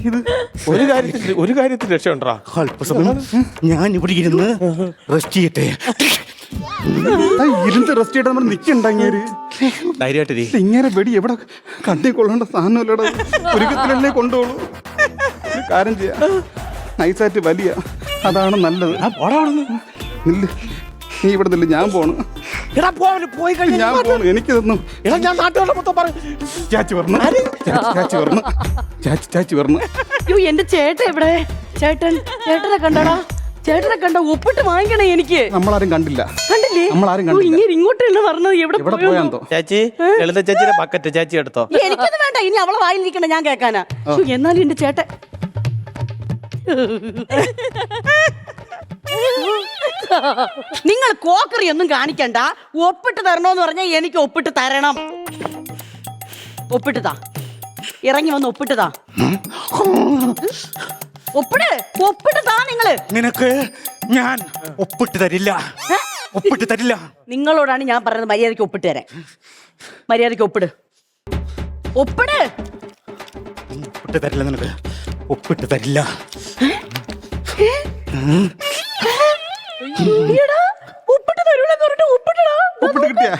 ഇത് ഒരു കാര്യത്തിൽ രക്ഷയുണ്ടാ. അല്പസമയം ഞാൻ ഇവിടെ ഇരുന്ന് റെസ്റ്റ് ചെയ്യട്ടെ. ഇരുന്ന് റെസ്റ്റ് ചെയ്തിട്ട് നമ്മൾ നിക്കണ്ടങ്ങേര്. ധൈര്യമായിട്ടിരി. ഇങ്ങനെ വെടി എവിടെ കണ്ണി കൊള്ളേണ്ട സാധനമല്ലടാ. ഒരുക്കത്തിലല്ലേ കൊണ്ടുപോളൂ. ഒരു കാര്യം ചെയ്യാം, നൈസായിട്ട് വലിയ അതാണ് നല്ലത്. നില്ല്, നീ ഇവിടെ നില്ല്, ഞാൻ പോണ്. എടാ പോയി കഴിഞ്ഞാൽ ഞാൻ പോണു, എനിക്ക് തന്നു. എടാ ഞാൻ നാട്ടുകാരുടെ മൊത്തം പറയും. ചാച്ചി വരണം, ചാച്ചി വരണം, ചാച്ചി വരണം. അയ്യോ എന്റെ ചേട്ടൻ എവിടെ? ചേട്ടനെ കണ്ടടാ? ചേട്ടനെ കണ്ട ഒപ്പിട്ട് വാങ്ങിക്കണേ എനിക്ക്. നമ്മളാരും കണ്ടില്ല. കണ്ടില്ലേ? നമ്മളാരും ഓ, കണ്ടില്ല. ഇങ്ങനെ ഇങ്ങോട്ട് തന്നെ പറഞ്ഞത് എവിടെ എവിടെ പോയോ? പോയാന്തോ? ചേച്ചി ലളിത ചേച്ചിയുടെ ബക്കറ്റ് ചേച്ചി എടുത്തോ. എനിക്കൊന്നും വേണ്ട, ഇനി അവളെ വായിലിരിക്കണ ഞാൻ കേൾക്കാനാ. ശ്ശോ, എന്നാലും എന്റെ ചേട്ടൻ നിങ്ങൾ കോക്കറി ഒന്നും കാണിക്കണ്ട. ഒപ്പിട്ട് തരണോന്ന് പറഞ്ഞാൽ എനിക്ക് ഒപ്പിട്ട് തരണം. ഒപ്പിട്ട് താ, ഇറങ്ങി വന്ന് ഒപ്പിട്ട് താ. ഒപ്പിട്ട് താ. നിനക്ക് ഞാൻ ഒപ്പിട്ട് തരില്ല. ഒപ്പിട്ട് തരില്ല. നിങ്ങളോടാണ് ഞാൻ പറയുന്നത് മര്യാദയ്ക്ക് ഒപ്പിട്ട് തരാൻ. മര്യാദയ്ക്ക് ഒപ്പിട്. ഒപ്പിട്ട് തരില്ല. നിനക്ക് ഒപ്പിട്ട് തരില്ല. ഒപ്പിട്ട് തരൂലെന്ന് പറഞ്ഞിട്ട് ഒപ്പിട്ടടാ. ഒപ്പിട്ട് കിട്ടിയ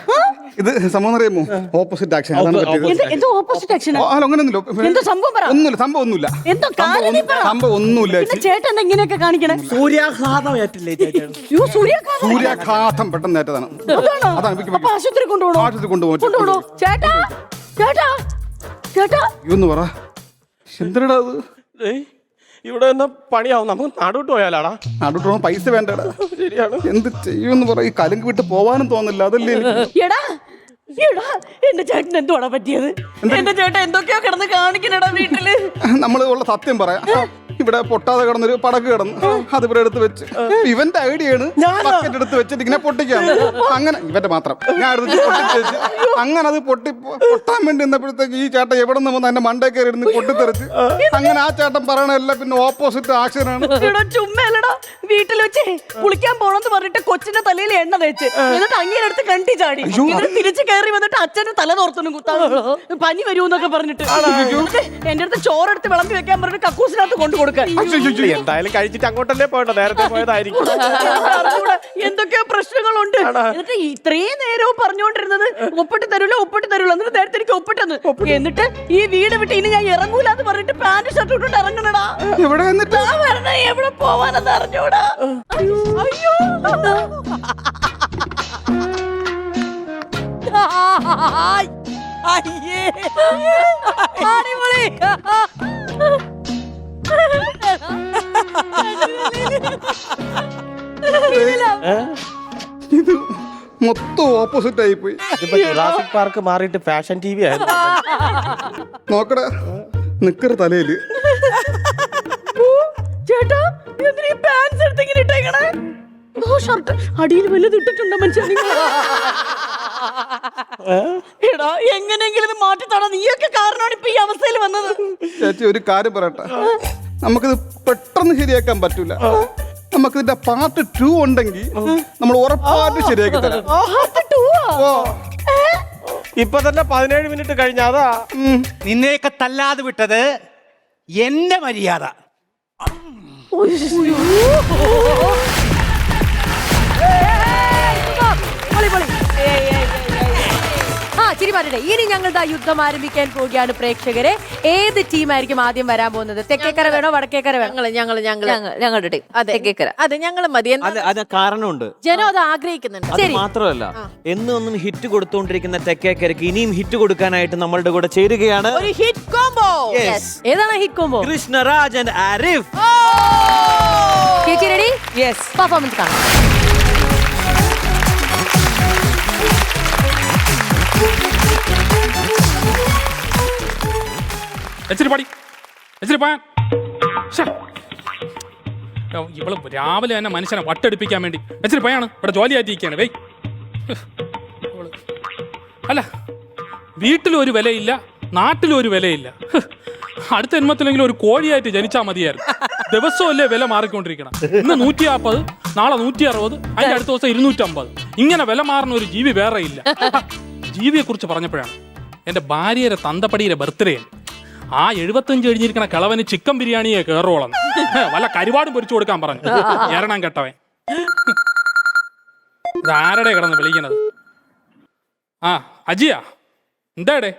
ഇത് സംഭവം അറിയാമോ? Opposite action. അതാണ് പറ്റിയത്. എന്തോ ഓപ്പോസിറ്റ് ആക്ഷൻ? അങ്ങനെയൊന്നുമില്ല. എന്തോ സംഭവം പറ. ഒന്നുമില്ല, സംഭവം ഒന്നുമില്ല. എന്തോ കാര്യം പറ. സംഭവം ഒന്നുമില്ല. പിന്നെ ചേട്ടൻ എന്താ ഇങ്ങനെയൊക്കെ കാണിക്കണേ? സൂര്യാഘാതം ഏറ്റില്ലേ ചേച്ചി? അയ്യോ, സൂര്യാഘാതം. സൂര്യാഘാതം പെട്ടെന്ന് ഏറ്റതാണ്. അതാണോ? അതാണ് അപ്പൊ ആശുപത്രി കൊണ്ടുപോകണോ? ആശുപത്രി കൊണ്ടുപോകും. കൊണ്ടുപോകണോ? ചേട്ടാ, ചേട്ടാ, ചേട്ടാ. ഇതൊന്ന് പറ, എന്തരടാ അത്? ഏയ്, ഇവിടെ എന്നാ പണിയാവും. നമുക്ക് നാടോട്ട് പോയാലാടാ. നാടോട്ട് പൈസ വേണ്ടടാ. ശരിയാണ്. എന്ത് ചെയ്യുമെന്ന് പറ. ഈ കലങ്ക് വിട്ട് പോവാനും തോന്നില്ല. അതല്ലേ എനിക്ക്. എടാ, എന്റെ ചേട്ടൻ എന്തുവാടാ പറ്റിയത്? എന്റെ ചേട്ടൻ എന്തൊക്കെയോ കിടന്ന് കാണിക്കണടാ വീട്ടില്. നമ്മള് ഉള്ള സത്യം പറയാം. ഇവിടെ പൊട്ടാതെ കിടന്നൊരു പടക്ക് കിടന്നു, അത് ഇവിടെ എടുത്ത് വെച്ച്. ഇവന്റെ ഐഡിയാണ് ബക്കറ്റ് എടുത്ത് വെച്ചിട്ട് ഇങ്ങനെ പൊട്ടിക്കാണ്. അങ്ങനെ ഇവന്റെ മാത്രം ഞാൻ എടുത്ത് പൊട്ടിച്ച് വെച്ച് അങ്ങനെ അത് പൊട്ടാൻ വേണ്ടി നിന്നപ്പോഴത്തേക്ക് ഈ ചേട്ടൻ എവിടെ നിന്ന് വന്ന് എന്റെ മണ്ടേ കയറി ഇരുന്ന് പൊട്ടിത്തെറിച്ച്. അങ്ങനെ ആ ചേട്ടൻ പറയണല്ല പിന്നെ ഓപ്പോസിറ്റ് ആക്ഷനാണ്. ചുമ്മല്ലടാ, വീട്ടിൽ വെച്ച് കുളിക്കാൻ പോണെന്ന് പറഞ്ഞിട്ട് കൊച്ചിന്റെ തലയിൽ എണ്ണ തേച്ച് എന്നിട്ട് അങ്ങനെ എടുത്ത് കണ്ടി ചാടി. എന്നിട്ട് തിരിച്ച് കയറി വന്നിട്ട് അച്ഛന്റെ തല തോർത്തൊന്നും കുത്താൻ പനി വരൂന്നൊക്കെ പറഞ്ഞിട്ട് എന്റെ അടുത്ത് ചോറെടുത്ത് വിളമ്പി വെക്കാൻ പറഞ്ഞിട്ട് കക്കൂസിനകത്ത് കൊണ്ടു കൊടുക്കാൻ. എന്തായാലും കഴിച്ചിട്ട് അങ്ങോട്ടല്ലേ പോകണ്ട, നേരത്തെ പോയതായിരിക്കും. എന്തൊക്കെയോ പ്രശ്നങ്ങളുണ്ട്. എന്നിട്ട് ഇത്രയും നേരവും പറഞ്ഞുകൊണ്ടിരുന്നത് ഒപ്പിട്ട് തരൂല, ഒപ്പിട്ട് തരൂല. എന്നിട്ട് നേരത്തെ എനിക്ക് ഒപ്പിട്ടെന്ന്. എന്നിട്ട് ഈ വീട് വിട്ട് ഇനി ഞാൻ ഇറങ്ങൂല എന്ന് പറഞ്ഞിട്ട് പാന്റ് ഷർട്ട് ഇട്ടിട്ട് ഇറങ്ങണടാ. എവിടെ എന്നിട്ട് എവിടെ പോവാനെന്ന് അറിഞ്ഞൂടാ. അയ്യോ, അയ്യേ, അടിപൊളി. ഇത് മൊത്തം ഓപ്പോസിറ്റ് ആയി പോയി. ഇതിപ്പോ ജുറാസിക് പാർക്ക് മാറിയിട്ട് ഫാഷൻ ടി വി ആയിരുന്നു. നോക്കടാ, നിക്കറ് തലയില്. ചേട്ടാ, എന്തിനാ ഈ pants എടുത്ത് ഇങ്ങനെ ഇട്ടേക്കണേ? ഓ, ഷർട്ട് അടിയിൽ വല്ലതും ഇട്ടിട്ടുണ്ടോ മനുഷ്യൻ? എടാ, എങ്ങനെയെങ്കിലും ഇത് മാറ്റിത്താടാ. നീയൊക്കെ കാരണമാണ് ഇപ്പൊ ഈ അവസ്ഥയിൽ വന്നത്. ചേച്ചി ഒരു കാര്യം പറയട്ടെ, നമുക്കിത് പെട്ടെന്ന് ശരിയാക്കാൻ പറ്റൂല. നമുക്കിതിന്റെ പാർട്ട് 2 ഉണ്ടെങ്കിൽ നമ്മൾ ഉറപ്പായിട്ട് ശരിയാക്കി തരാം. ഇപ്പൊ തന്നെ 17 മിനിറ്റ് കഴിഞ്ഞാതാ. നിന്നെയൊക്കെ തല്ലാതെ വിട്ടത് എന്റെ മര്യാദ. ചിരി മാറ്റട്ടെ. ഇനി ഞങ്ങളുടെ യുദ്ധം ആരംഭിക്കാൻ പോവുകയാണ് പ്രേക്ഷകരെ. ഏത് ടീമായിരിക്കും ആദ്യം വരാൻ പോകുന്നത്? തെക്കേക്കര വേണോ വടക്കേക്കര വേണോ? ഞങ്ങളുടെ ടീം. അതെ, ഞങ്ങൾ മതി. അത് കാരണമുണ്ട്. ജനം അത് ആഗ്രഹിക്കുന്നുണ്ട്. അത് മാത്രമല്ല, എന്നും ഹിറ്റ് കൊടുത്തുകൊണ്ടിരിക്കുന്ന തെക്കേക്കരക്ക് ഇനിയും ഹിറ്റ് കൊടുക്കാനായിട്ട് നമ്മളുടെ കൂടെ ചേരുകയാണ് ഒരു ഹിറ്റ് കോംബോ. ഏതാണ് hit combo? Krishnaraj and Arif. ചേച്ചി റെഡി? യെസ്. പെർഫോമൻസ് കാണാം. എച്ചിരി പാടി, എച്ചിരി പോയാ. ഇവള് രാവിലെ തന്നെ മനുഷ്യനെ വട്ടെടുപ്പിക്കാൻ വേണ്ടി വെച്ചിട്ട് പോയാണ് ഇവിടെ ജോലിയായിട്ടിരിക്കുകയാണ് വെയ്. അല്ല വീട്ടിലും ഒരു വിലയില്ല നാട്ടിലും ഒരു വിലയില്ല. അടുത്ത ജന്മത്തിലെങ്കിലും ഒരു കോഴിയായിട്ട് ജനിച്ചാൽ മതിയായിരുന്നു. ദിവസമല്ലേ വില മാറിക്കൊണ്ടിരിക്കണം. ഇന്ന് 150, നാളെ 160, അതിന്റെ അടുത്ത ദിവസം 250. ഇങ്ങനെ വില മാറുന്ന ഒരു ജീവി വേറെ ഇല്ല. ജീവിയെ കുറിച്ച് പറഞ്ഞപ്പോഴാണ് എന്റെ ഭാര്യയുടെ തന്തപ്പടിയുടെ ബർത്ത്ഡേ. ആ 75 കഴിഞ്ഞിരിക്കണ കിളവന് ചിക്കൻ ബിരിയാണിയെ കയറോളം വല്ല കരുവാടും പൊരിച്ചു കൊടുക്കാൻ പറഞ്ഞു. എരണം കെട്ടവൻ. ഇത് ആരുടെ കിടന്ന് വിളിക്കണത്? ആ അജിയാ, എന്താടേ?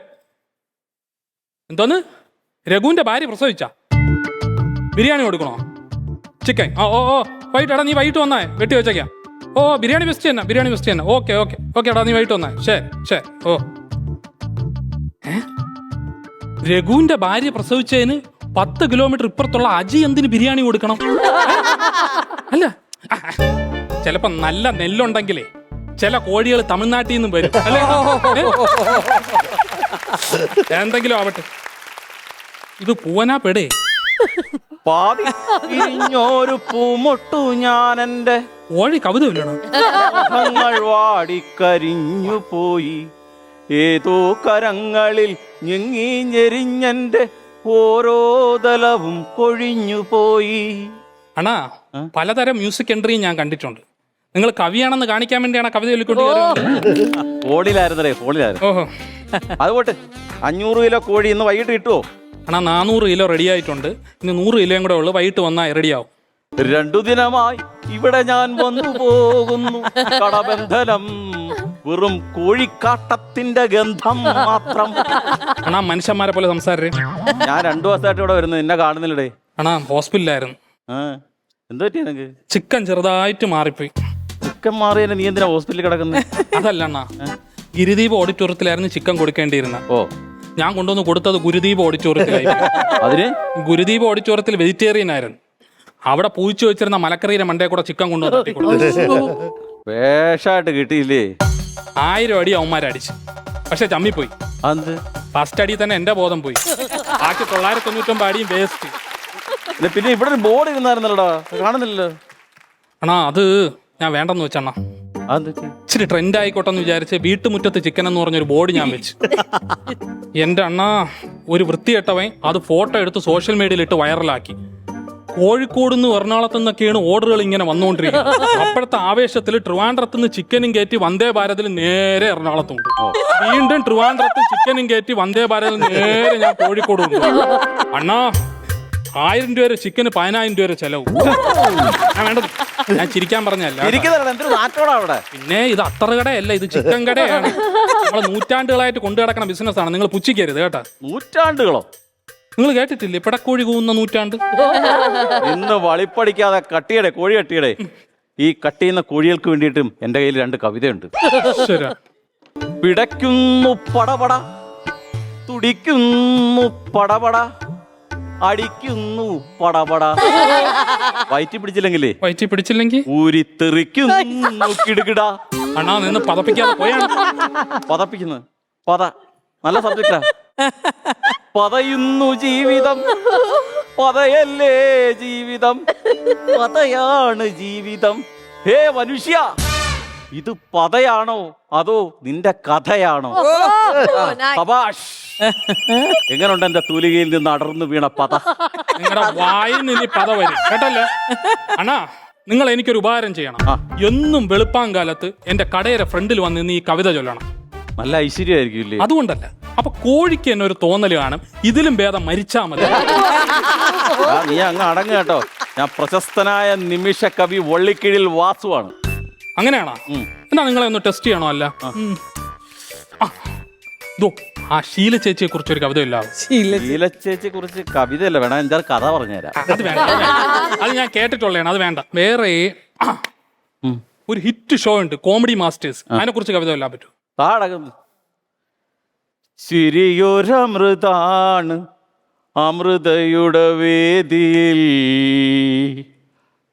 എന്തോന്ന്? രഘുവിന്റെ ഭാര്യ പ്രസവിച്ചാ? ബിരിയാണി കൊടുക്കണോ? ചിക്കൻ? ഓ ഓ ഓ വൈകിട്ട് എടാ, നീ വൈകിട്ട് വന്നേ, വെട്ടി വെച്ചേക്കാം. ഓ ബിരിയാണി ബെസ്റ്റ് തന്നെ, ബിരിയാണി ബെസ്റ്റ് തന്നെ. ഓക്കെ ഓക്കെ ഓക്കെ എടാ, നീ വൈകിട്ട് വന്നേ. ശരി ശരി. ഓ രഘുവിന്റെ ഭാര്യ പ്രസവിച്ചതിന് 10 കിലോമീറ്റർ ഇപ്പുറത്തുള്ള അജി എന്തിന് ബിരിയാണി കൊടുക്കണം? അല്ല ചിലപ്പോ നല്ല നെല്ലുണ്ടെങ്കിലേ ചില കോഴികൾ തമിഴ്നാട്ടിൽ നിന്നും വരും അല്ലേ? എന്തെങ്കിലും ആവട്ടെ. ഇത് പൂവനാ പെടേ? പാതി പിരിഞ്ഞൊരു പൂമൊട്ടു ഞാൻ എൻ്റെ കോഴി കവിത ഇല്ലണം. വാടിക്കരിഞ്ഞു പോയി, ഏതോ കരങ്ങളിൽ ഞെങ്ങി ഞെരിഞ്ഞെന്റെ ഓരോ തലവും കൊഴിഞ്ഞു പോയി. അണ്ണാ, പലതരം മ്യൂസിക് എൻട്രിയും ഞാൻ കണ്ടിട്ടുണ്ട്. നിങ്ങൾ കവിയാണെന്ന് കാണിക്കാൻ വേണ്ടിയാണ് കവിത ചൊല്ലിക്കൊണ്ട് ഫോണിലായിരുന്നേ, ഫോണിലായിരുന്നു. ഓഹോ, അതുപോട്ടെ. 500 കിലോ കോഴി ഇന്ന് വൈകിട്ട് കിട്ടുമോ? അണ്ണാ 400 കിലോ റെഡി ആയിട്ടുണ്ട്. ഇനി 100 കിലോയും കൂടെ ഉള്ളു. വൈകിട്ട് വന്നാൽ റെഡിയാവും. 2 ദിനമായി ഇവിടെ ഞാൻ വന്നു പോകുന്നു. കടബന്ധനം വെറും കോഴിക്കാട്ടത്തിന്റെ ഗന്ധം മാത്രം. അണ്ണാ മനുഷ്യന്മാരെ പോലെ സംസാരേ. ഞാൻ 2 ദിവസമായിട്ട് ഇവിടെ വരുന്നു, എന്നെ കാണുന്നില്ലടേ. അണ്ണാ ഹോസ്പിറ്റലിലായിരുന്നു. എന്ത് പറ്റി എനിക്ക്? ചിക്കൻ ചെറുതായിട്ട് മാറിപ്പോയി. ചിക്കൻ മാറിയതിന് നീ എന്തിനാ ഹോസ്പിറ്റലിൽ കിടക്കുന്നത്? അതല്ല അണ്ണാ, ഗിരിദീപ് ഓഡിറ്റോറിയത്തിലായിരുന്നു ചിക്കൻ കൊടുക്കേണ്ടിയിരുന്ന. ഓ, ഞാൻ കൊണ്ടുവന്ന് കൊടുത്തത് ഗുരുദീപ് ഓഡിറ്റോറിയത്തിലായിരുന്നു. അതിന് ഗുരുദീപ് ഓഡിറ്റോറിയത്തിൽ വെജിറ്റേറിയൻ ആയിരുന്നു. അവിടെ പൂച്ചു വെച്ചിരുന്ന മലക്കറിയുടെ മണ്ടേ കൂടെ ചിക്കൻ കൊണ്ടുവന്നു വേഷായിട്ട് കിട്ടിയില്ലേ? 1000 അടി അവന്മാരടിച്ചു. പക്ഷെ ചമ്മിപ്പോയി. ഫസ്റ്റ് അടി തന്നെ എന്റെ ബോധം പോയി. ബാക്കി 999 അടിയും വേസ്റ്റ്. പിന്നെ ഇവിടെ ഒരു ബോർഡ് ഇരുന്നായിരുന്നല്ലോടാ, കാണുന്നില്ലല്ലോ. അണ്ണാ അത് ഞാൻ വേണ്ടെന്ന് വെച്ചണ്ണാ. ഇച്ചിരി ട്രെൻഡ് ആയിക്കോട്ടെ എന്ന് വിചാരിച്ച് വീട്ടുമുറ്റത്ത് ചിക്കൻ എന്ന് പറഞ്ഞൊരു ബോർഡ് ഞാൻ വെച്ചു. എന്റെ അണ്ണാ, ഒരു വൃത്തികെട്ടവൻ അത് ഫോട്ടോ എടുത്ത് സോഷ്യൽ മീഡിയയിൽ ഇട്ട് വൈറലാക്കി. കോഴിക്കോട് നിന്ന് എറണാകുളത്തു നിന്നൊക്കെയാണ് ഓർഡറുകൾ ഇങ്ങനെ വന്നുകൊണ്ടിരിക്കുന്നത്. അപ്പോഴത്തെ ആവേശത്തിൽ ട്രിവാൻഡ്രത്ത് നിന്ന് ചിക്കനും കയറ്റി വന്ദേ ഭാരതിൽ നേരെ എറണാകുളത്തുണ്ട്. വീണ്ടും ട്രിവാൻഡ്രത്ത് ചിക്കനും കയറ്റി വന്ദേ ഭാരതിൽ നേരെ ഞാൻ കോഴിക്കോട് ഉണ്ട്. അണ്ണാ 1000 രൂപ വരെ ചിക്കന് 10000 രൂപ വരെ ചെലവ്. ഞാൻ വേണ്ടത്, ഞാൻ ചിരിക്കാൻ പറഞ്ഞല്ല. പിന്നെ ഇത് അത്തറ കടയല്ല, ഇത് ചിക്കൻ കടയാണ്. നമ്മൾ നൂറ്റാണ്ടുകളായിട്ട് കൊണ്ടു കിടക്കണ ബിസിനസ്സാണ്. നിങ്ങൾ പുച്ഛിക്കരുത് കേട്ടാ. നൂറ്റാണ്ടുകളോ? നിങ്ങൾ കേട്ടിട്ടില്ലേ പിടക്കോഴി കൂവുന്ന നൂറ്റാണ്ട്? ഇന്ന് വളിപ്പടിക്കാതെ കട്ടിയടെ, കോഴി കട്ടിയടെ. ഈ കട്ട് ചെയ്യുന്ന കോഴികൾക്ക് വേണ്ടിയിട്ടും എന്റെ കയ്യിൽ 2 കവിതയുണ്ട്. പിടയ്ക്കുന്നു പടപട, തുടിക്കുന്നു പടപട, അടിക്കുന്നു പടപട. വയറ്റി പിടിച്ചില്ലെങ്കിൽ ഊരിത്തെറിക്കുന്നു കിടുകിട. അണ്ണാ നിന്ന് പതപ്പിക്കാതെ പോയാണ്. പതപ്പിക്കുന്നത് പത നല്ല സബ്ജക്റ്റാ. പതയുന്നു ജീവിതം, പതയല്ലേ ജീവിതം, പതയാണ് ജീവിതം. ഹേ മനുഷ്യ, ഇത് പതയാണോ അതോ നിന്റെ കഥയാണോ? സബാഷ്. എങ്ങനുണ്ട് എന്റെ തൂലികയിൽ നിന്ന് അടർന്നു വീണ പത? നിങ്ങളുടെ വായിൽ നിന്ന് പത വരും കേട്ടല്ലേ? അണ്ണാ, നിങ്ങൾ എനിക്കൊരു ഉപകാരം ചെയ്യണം. എന്നും വെളുപ്പാങ്കാലത്ത് എന്റെ കടയുടെ ഫ്രണ്ടിൽ വന്ന് നിന്ന് ഈ കവിത ചൊല്ലണം. നല്ല ഐശ്വര്യമായിരിക്കും. അതുകൊണ്ടല്ല, അപ്പൊ കോഴിക്ക് തന്നെ ഒരു തോന്നല് കാണും, ഇതിലും ഭേദം മരിച്ചാ മതി. നീ അങ്ങ് അടങ്ങ് കേട്ടോ. ഞാൻ പ്രശസ്തനായ നിമിഷ കവി വള്ളിക്കീഴിൽ വാസുവാണ്. അങ്ങനെയാണോ? എന്നാ നിങ്ങളെ ഒന്ന് ടെസ്റ്റ് ചെയ്യണോ? അല്ല, ആ ശീല ചേച്ചിയെ കുറിച്ച് ഒരു കവിത ഇല്ല. ശീല ചേച്ചിയെ കുറിച്ച് കവിതയല്ല, വേണം 5-6 കഥ പറഞ്ഞുതരാം. അത് വേണ്ട, അത് ഞാൻ കേട്ടിട്ടുള്ളതാണ്. അത് വേണ്ട. വേറെ ഒരു ഹിറ്റ് ഷോ ഉണ്ട്, കോമഡി മാസ്റ്റേഴ്സ്. അതിനെ കുറിച്ച് കവിത എല്ലാം പറ്റൂ. ചിരിയൊരമൃതാണ് അമൃതയുടെ വേദിയിൽ,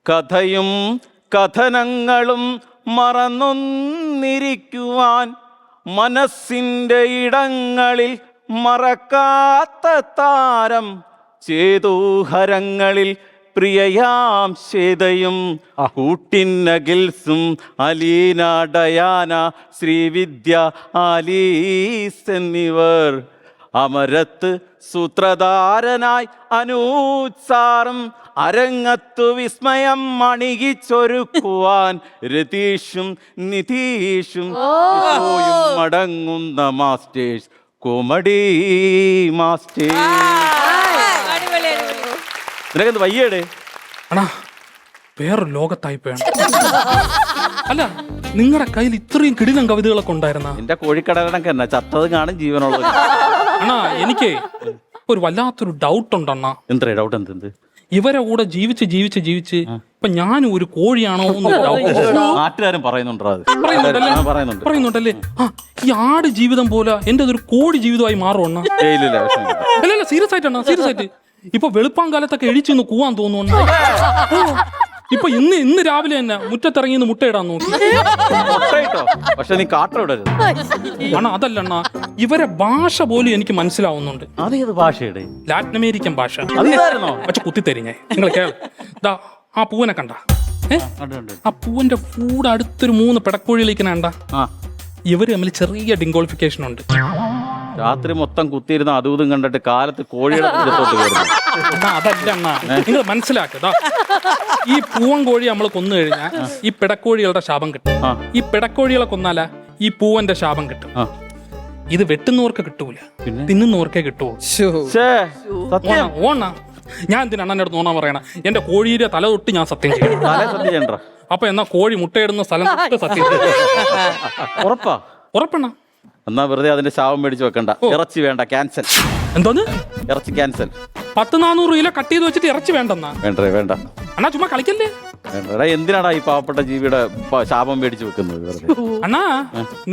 കഥയും കഥനങ്ങളും മറന്നൊന്നിരിക്കുവാൻ, മനസ്സിൻ്റെ ഇടങ്ങളിൽ മറക്കാത്ത താരം, ചേതോഹരങ്ങളിൽ പ്രിയയാം ശ്വേതയും കൂട്ടിന്നഗിൽസും അലീന ഡയാന ശ്രീവിദ്യ ആലീസ് എന്നിവർ അമരത്ത് സൂത്രധാരനായി അനൂത്സാരം അരങ്ങത്തു വിസ്മയം മണികിച്ചൊരുക്കുവാൻ രതീഷും നിതീഷും കിഷോയും മടങ്ങുന്ന മാസ്റ്റേഴ്സ് കോമഡി മാസ്റ്റേഴ്സ്. നിനക്കെന്ത് വയ്യേടേ? അണ്ണാ വേറൊരു ലോകത്തായി പോയാണ്. അല്ല നിങ്ങളുടെ കയ്യിൽ ഇത്രയും കിടിലം കവിതകളൊക്കെ ഉണ്ടായിരുന്ന? എന്റെ കോഴിക്കടകണക്ക് തന്നെ ചത്തത് കാണും ജീവനുള്ളത്. അണ്ണാ എനിക്ക് ഒരു വല്ലാത്തൊരു ഡൗട്ട് ഉണ്ടണ്ണ. എന്താ ഡൗട്ട്? എന്ത്? ഇവരെ കൂടെ ജീവിച്ച് ജീവിച്ച് ജീവിച്ച് ഇപ്പൊ ഞാനും ഒരു കോഴിയാണോ എന്നൊരു ഡൗട്ട്. നാട്ടുകാരും പറയുന്നുണ്ടോ? അത് പറയുന്നുണ്ട്. പറയുന്നുണ്ടല്ലേ? ആ ഈ ആട് ജീവിതം പോലെ എന്റെ ഒരു കോഴി ജീവിതമായി മാറും. അല്ല സീരിയസ് ആയിട്ടാണ്, സീരിയസ് ആയിട്ട്. ഇപ്പൊ വെളുപ്പാങ്കാലത്തൊക്കെ എഴിച്ചിന്ന് കൂവാൻ തോന്നുന്നു. ഇപ്പൊ ഇന്ന് രാവിലെ തന്നെ മുറ്റത്തിറങ്ങി മുട്ടയിടാൻ നോക്കി. പക്ഷെ നീ കാട്ടോടരുത്. അണ്ണാ അതല്ലണ്ണ, ഇവരെ ഭാഷ പോലും എനിക്ക് മനസ്സിലാവുന്നുണ്ട്. അതേത് ഭാഷയുടെ? ലാറ്റിൻ അമേരിക്കൻ ഭാഷ. പക്ഷെ കുത്തിത്തരിഞ്ഞേ നിങ്ങൾ കേൾദാ ആ പൂവനെ കണ്ട? ആ പൂവന്റെ കൂടെ അടുത്തൊരു 3 പിടക്കോഴിയിലേക്ക് കണ്ട. ഇവര് തമ്മിൽ ചെറിയ ഡിങ്കോളിഫിക്കേഷൻ ഉണ്ട്. രാത്രി മൊത്തം കുത്തിയിരുന്ന അതും കണ്ടിട്ട് കാലത്ത് കോഴിയുടെ അതല്ല അണ്ണാ, നിങ്ങൾ മനസ്സിലാക്കുക. ഈ പൂവൻ കോഴി നമ്മൾ കൊന്നു കഴിഞ്ഞാൽ ഈ പിടക്കോഴികളുടെ ശാപം കിട്ടും. ഈ പിടക്കോഴികളെ കൊന്നാല ഈ പൂവന്റെ ശാപം കിട്ടും. ഇത് വെട്ടുന്നവർക്ക് കിട്ടൂല, തിന്നുന്നവർക്കേ കിട്ടുവോ? ഓണ ഞാൻ എന്തിനാ അണ്ണൻ്റെ അടുത്ത് നോണ പറയണ? എന്റെ കോഴിയുടെ തല തൊട്ട് ഞാൻ സത്യം ചെയ്യണം. അപ്പൊ എന്നാ കോഴി മുട്ടയിടുന്ന സ്ഥലം തൊട്ട് സത്യം ഉറപ്പാ? ഉറപ്പെണ്ണ. എന്നാ വെറുതെ അതിന്റെ ശാപം മേടിച്ചു വെക്കണ്ട. ഇറച്ചി വേണ്ട, ക്യാൻസൽ. എന്തോന്ന്? ഇറച്ചി ക്യാൻസൽ. 100-400 കിലോ കട്ട് ചെയ്ത് വെച്ചിട്ട് ഇറച്ചി വേണ്ടെന്നാ? വേണ്ട അണ്ണാ ചുമ്മാ കളിക്കല്ലേ. എന്തിനാടാ ഈ പാവപ്പെട്ട ജീവിയുടെ ശാപം മേടിച്ചു വെക്കുന്നത്? അണ്ണാ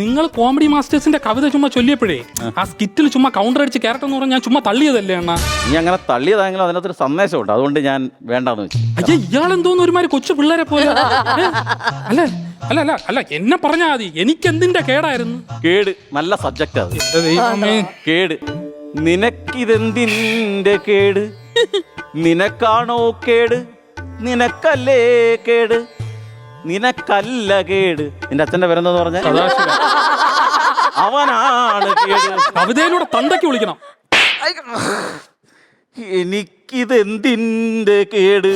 നിങ്ങൾ കോമഡി മാസ്റ്റേഴ്സിന്റെ കവിത ചുമ്മാ ചൊല്ലിയപ്പോഴേ ആ സ്കിറ്റിൽ ചുമ്മാ കൗണ്ടർ അടിച്ച് ക്യാരക്ടർ എന്ന് പറഞ്ഞാൽ ഞാൻ ചുമ്മാ തള്ളിയതല്ലേ അണ്ണാ? നീ അങ്ങനെ തള്ളിയതായെങ്കിലും അതിനകത്തൊരു സന്ദേശമുണ്ട്, അതുകൊണ്ട് ഞാൻ വേണ്ടാന്ന് വെച്ചു. അയ്യ ഇയാളെന്തോന്ന് ഒരുമാതിരി കൊച്ചു പിള്ളേരെ പോലെ. അല്ല അല്ല അല്ല അല്ല എന്നെ പറഞ്ഞാ മതി. എനിക്കെന്തിന്റെ കേടായിരുന്നു? കേട് നല്ല സബ്ജക്റ്റ് അത്. കേട് നിനക്കിതെന്തിന്റെ കേട്? നിനക്കാണോ കേട്? നിനക്കല്ലേ കേട്? നിനക്കല്ല കേട്. നിന്റെ അച്ഛന്റെ പേരെന്താന്ന് പറഞ്ഞ? അവനാണ് കേട്. കവിതയിലൂടെ തന്തയ്ക്ക് വിളിക്കണം. എനിക്കിതെന്തിന്റെ കേട്?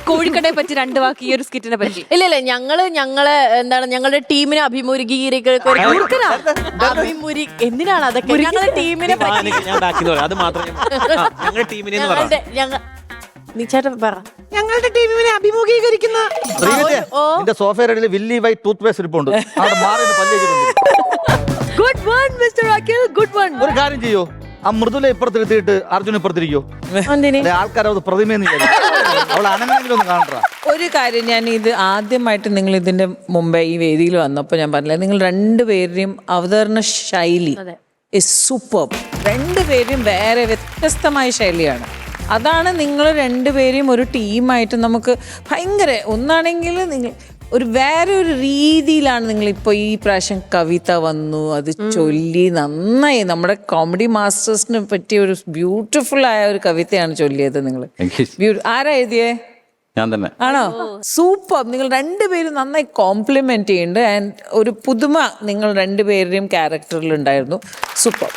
കോഴിക്കടയെ പറ്റി 2 വാക്ക് ഈ ഒരു സ്കിറ്റിനെ പറ്റി. ഇല്ല ഞങ്ങള് ഞങ്ങളുടെ ടീമിനെ എന്തിനാണ് അതൊക്കെ? ഞങ്ങളുടെ ടീമിനെ ചേട്ടൻ പറ. ഞങ്ങളുടെ ടീമിനെ അഭിമുഖീകരിക്കുന്ന എന്റെ സോഫയുടെ വില്ലി വൈറ്റ് ടൂത്ത് പേസ്റ്റ് ഇരിപ്പുണ്ട്. Good one mister Akhil, good one. ഒരു കാര്യം ചെയ്യോ, ആ മൃദുല ഇപ്പുറത്തിരുത്തിയിട്ട് അർജുൻ ഇപ്പുറത്തിരിക്കോ. ആൾക്കാരത് പ്രതിമയെന്ന് അവൾ അനങ്ങെങ്കിലും ഒന്ന് കാണണ്ട. ഒരു കാര്യം, ഞാൻ ഇത് ആദ്യമായിട്ട് നിങ്ങൾ ഇതിന്റെ മുമ്പേ ഈ വേദിയിൽ വന്നപ്പോൾ ഞാൻ പറഞ്ഞില്ല, നിങ്ങൾ 2 പേരുടെയും അവതരണ ശൈലി ഇസ് സൂപ്പർ. 2 പേരും വേറെ വ്യത്യസ്തമായ ശൈലിയാണ്. അതാണ് നിങ്ങൾ 2 പേരെയും ഒരു ടീമായിട്ട് നമുക്ക് ഭയങ്കര ഒന്നാണെങ്കിൽ നിങ്ങൾ വേറെ ഒരു രീതിയിലാണ് നിങ്ങളിപ്പോൾ ഈ പ്രാവശ്യം കവിത വന്നു, അത് ചൊല്ലി നന്നായി. നമ്മുടെ കോമഡി മാസ്റ്റേഴ്സിനെ പറ്റിയ ഒരു ബ്യൂട്ടിഫുൾ ആയ ഒരു കവിതയാണ് ചൊല്ലിയത് നിങ്ങൾ. ആരാ എഴുതിയേ? ഞാൻ തന്നെ. ആണോ? സൂപ്പർ. നിങ്ങൾ 2 പേരും നന്നായി കോംപ്ലിമെന്റ് ചെയ്യുന്നുണ്ട്. ആൻഡ് ഒരു പുതുമ നിങ്ങൾ 2 പേരുടെയും ക്യാരക്ടറിൽ ഉണ്ടായിരുന്നു. സൂപ്പർ.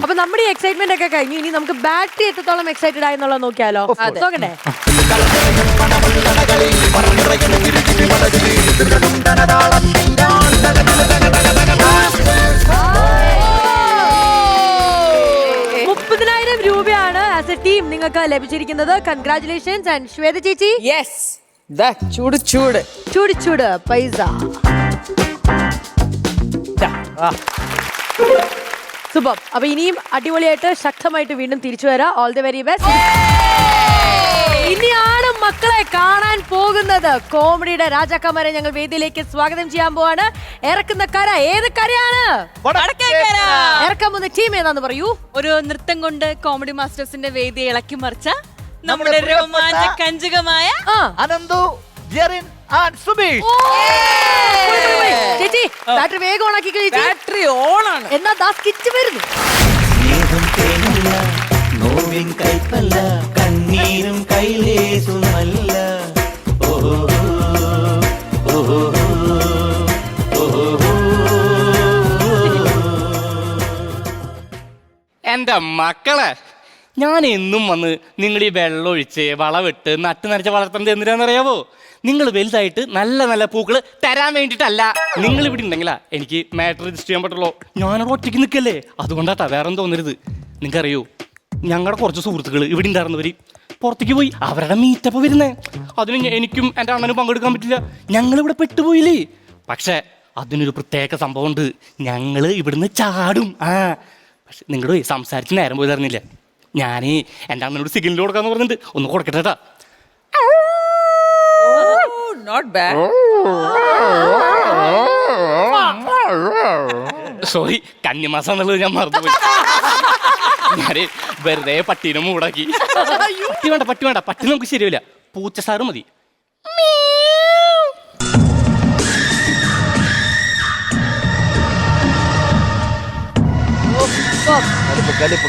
അപ്പൊ നമ്മുടെ ഈ എക്സൈറ്റ്മെന്റ് ഒക്കെ കഴിഞ്ഞു. ഇനി നമുക്ക് ബാറ്ററി എത്രത്തോളം എക്സൈറ്റഡ് ആയെന്നുള്ളത് നോക്കിയാലോ? നോക്കണ്ടേ? രൂപയാണ് ആസ് എ ടീം നിങ്ങൾക്ക് ലഭിച്ചിരിക്കുന്നത്. കൺഗ്രാറ്റുലേഷൻസ്. ആൻഡ് ശ്വേത ചേച്ചി, യെസ്, ചൂട് ചൂട് ചൂട് ചൂട് പൈസ. സൂപ്പർ. അപ്പൊ ഇനിയും അടിപൊളിയായിട്ട് ശക്തമായിട്ട് വീണ്ടും തിരിച്ചു വരാം. All the very best. ഇനിയാണ് മക്കളെ കാണാൻ പോകുന്നത്. കോമഡിയുടെ രാജാക്കന്മാരെ ഞങ്ങൾ വേദിയിലേക്ക് സ്വാഗതം ചെയ്യാൻ പോവാണ്. ഇറക്കുന്ന കര ഏത് കരയാണ്? ഇറക്കാൻ പോകുന്ന ടീം ഏതാന്ന് പറയൂ. ഒരു നൃത്തം കൊണ്ട് കോമഡി മാസ്റ്റേഴ്സിന്റെ വേദിയെ ഇളക്കി മറിച്ച നമ്മുടെ രോമാഞ്ച കഞ്ചുകമായ അനന്തു, ജെറിൻ ആൻഡ് സുബീഷ്. ചേച്ചി ബാറ്ററി വേഗം ഓണാക്കി കഴിച്ചു. ബാറ്ററി ഓൺ ആണ്. എന്നാ ദാ സ്കിറ്റ് വരുന്നു. നോവിൻ കൈപ്പല്ല കണ്ണീരും കൈലേസുമല്ല. എന്റെ മക്കളെ, ഞാൻ എന്നും വന്ന് നിങ്ങൾ ഈ വെള്ളം ഒഴിച്ച് വളവിട്ട് നട്ട് നനച്ച് വളർത്തുന്നത് എന്തിനാണെന്നറിയാവോ? നിങ്ങൾ വലുതായിട്ട് നല്ല നല്ല പൂക്കൾ തരാൻ വേണ്ടിയിട്ടല്ല. നിങ്ങൾ ഇവിടെ ഉണ്ടെങ്കിലാ എനിക്ക് മാറ്റർ രജിസ്റ്റർ ചെയ്യാൻ പറ്റുള്ളൂ. ഞാനവിടെ ഒറ്റയ്ക്ക് നിൽക്കല്ലേ, അതുകൊണ്ടാട്ടാ, വേറെ ഒന്നും തോന്നരുത്. നിങ്ങൾക്കറിയോ, ഞങ്ങളുടെ കുറച്ച് സുഹൃത്തുക്കൾ ഇവിടെ ഉണ്ടായിരുന്നവര് പുറത്തേക്ക് പോയി, അവരുടെ മീറ്റപ്പ് വരുന്നേ. അതിന് എനിക്കും എൻ്റെ അണ്ണനും പങ്കെടുക്കാൻ പറ്റില്ല. ഞങ്ങളിവിടെ പെട്ടുപോയില്ലേ. പക്ഷെ അതിനൊരു പ്രത്യേക സംഭവമുണ്ട്, ഞങ്ങൾ ഇവിടുന്ന് ചാടും. പക്ഷെ നിങ്ങളുടെ സംസാരിച്ച് നേരം പോയി തരുന്നില്ല. ഞാൻ എൻ്റെ അണ്ണനോട് സിഗ്നൽ കൊടുക്കാന്ന് പറഞ്ഞിട്ട് ഒന്ന് കൊടുക്കട്ടെ. Not bad. സോറി, കന്നിമാസം എന്നുള്ളത് ഞാൻ മറന്നുപോയി. ഞാന് വെറുതെ പട്ടീനെ മൂടാക്കി. പട്ടി വേണ്ട, പട്ടി നമുക്ക് ശരിയല്ല. പൂച്ച സാറ് മതി.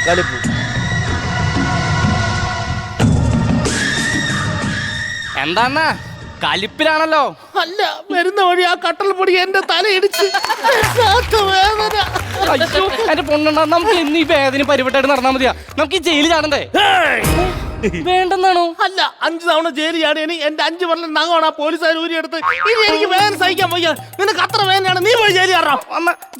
കലിപ്പ്. എന്താന്നാ കലിപ്പിലാണല്ലോ? അല്ല, വരുന്ന വഴി ആ കട്ടൽ പൊടി എന്റെ തലയിടിച്ച് വേദന. അയ്യോ, എന്റെ പൊണ്ണുണ്ടാ, നമുക്ക് എന്നീ വേദന പരിവട്ടായിട്ട് നടന്നാ മതിയാ. നമുക്ക് ഈ ജയിലിൽ ചാടണ്ടേ? വേണ്ടെന്നാണോ? അല്ല, 5 തവണ ജയിലിൽ ചാടിയാണ് എന്റെ 5 പറഞ്ഞ നഖമാണ് ആ പോലീസുകാർ ഊരിയെടുത്ത്. ഇനി എനിക്ക് വേദന സഹിക്കാൻ വയ്യ. നിനക്ക് അത്ര വേദനയാണ്, നീ പോയി ജയിലിൽ കയറാം.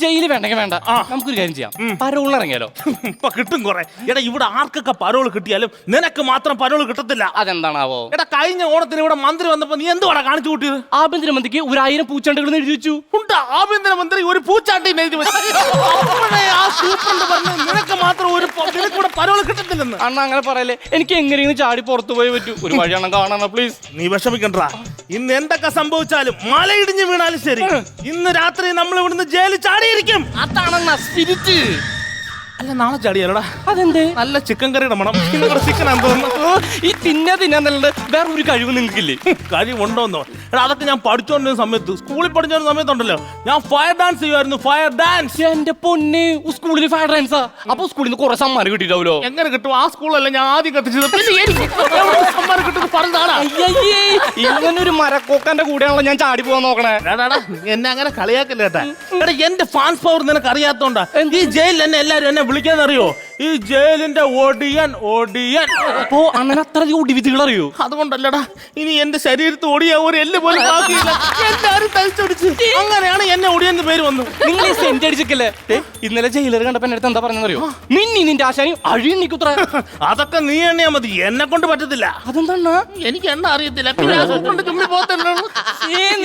ജയിലിൽ വേണ്ടെങ്കിൽ വേണ്ട, നമുക്കൊരു കാര്യം ചെയ്യാം, പരോളിന് ഇറങ്ങിയാലോ? ഇപ്പൊ കിട്ടും കുറെ. എടാ, ഇവിടെ ആർക്കൊക്കെ പരോൾ കിട്ടിയാലും നിനക്ക് മാത്രം പരോൾ കിട്ടത്തില്ല. അതെന്താണാവോ? എടാ, കഴിഞ്ഞ ഓണത്തിന് ഇവിടെ മന്ത്രി വന്നപ്പോ നീ എന്തുവാടാ കാണിച്ചു കൂട്ടിയത്? ആഭ്യന്തരമന്ത്രിക്ക് 1000 പൂച്ചെണ്ടുകൾ എഴുതി വെച്ചു. ഉണ്ടാ, ആഭ്യന്തരമന്ത്രി ഒരു പൂച്ചാട്ടി എഴുതി വെച്ചു. ആ സൂപ്രണ്ട് പറഞ്ഞു നിനക്ക് മാത്രം നിനക്കൂടെ പരോൾ കിട്ടത്തില്ലെന്ന്. അണ്ണ അങ്ങനെ പറയല്ലേ, എനിക്ക് എങ്ങനെയെങ്കിലും ചാടി പുറത്തു പോയി പറ്റൂ. ഒരു വഴിയാണ് കാണാൻ പ്ലീസ്. നീ വിഷമിക്കണ്ടാ, ഇന്ന് എന്തൊക്കെ സംഭവിച്ചാലും മലയിടിഞ്ഞ് വീണാലും ശരി, ഇന്ന് രാത്രി നമ്മൾ ഇവിടുന്ന് ജയിലിൽ ചാടിയിരിക്കും. അതാണ് സ്പിരിറ്റ്. അല്ല, നാളെ ചാടിയാലോടാ? അതെന്തേ? നല്ല ചിക്കൻ കറിയുടെ മണം. നിങ്ങളുടെ ചിക്കൻ എന്തോന്നു? ഈ തിന്നാന്നല്ലാണ്ട് വേറെ ഒരു കഴിവ് നിങ്ങൾക്കില്ലേ? കഴിവുണ്ടോന്നോ? എടാ, അതൊക്കെ ഞാൻ പഠിച്ചോണ്ടിരുന്ന സമയത്ത്, സ്കൂളിൽ പഠിച്ചോണ്ടിരുന്ന സമയത്തുണ്ടല്ലോ, ഞാൻ ഫയർ ഡാൻസ് ചെയ്യുമായിരുന്നു. Fire dance. എന്റെ പൊന്നെ, സ്കൂളിൽ ഫയർ ഡാൻസാ? അപ്പൊ സ്കൂളിൽ നിന്ന് കുറെ സമ്മാനം കിട്ടിയിട്ടാവല്ലോ. എങ്ങനെ കിട്ടും? ആ സ്കൂളല്ല ഞാൻ ആദ്യം കത്തിച്ചത്. പിന്നെ എനിക്ക് സമ്മാനം കിട്ടും പറഞ്ഞാടാ. ഇങ്ങനൊരു മരക്കോക്കന്റെ കൂടെയാണല്ലോ ഞാൻ ചാടി പോവാൻ നോക്കണേ. എന്നെ അങ്ങനെ കളിയാക്കല്ലേ കേട്ടാ. എടാ, എന്റെ ഫാൻസ് പവർ നിനക്ക് അറിയാത്തോണ്ടാ. ഈ ജയിലിൽ എന്നെ എല്ലാരും എന്നെ വിളിക്കാന്നറിയോ? ഈ ജയിലിന്റെ ഒടിയൻ. അപ്പോ അങ്ങനെ അത്രയധികം ഒടിവിധികൾ അറിയോ? അതുകൊണ്ടല്ലടാ, ഇനി എന്റെ ശരീരത്ത് ഒടിയാ ഒരു എല്ല് പോലും ബാക്കിയില്ല. എല്ലാരും തളിച്ചൊടിച്ച്. അങ്ങനെയാണ് എന്നെ ഒടിയെന്ന് പേര് വന്നു. നിങ്ങൾ ഈ സെന്റ് അടിച്ചിക്കല്ലേ? ഇന്നലെ ജയിലർ കണ്ടപ്പോ എന്റെ അടുത്ത് എന്താ പറഞ്ഞറിയോ? നിന്റെ ആശാനും അഴിയും നിക്കുത്ര. അതൊക്കെ നീ എണ്ണയാ മതി, എന്നെ കൊണ്ട് പറ്റത്തില്ല. അതെന്താ? എനിക്ക് എണ്ണ അറിയത്തില്ല. ചുമ്മാ പോത്തല്ലോ.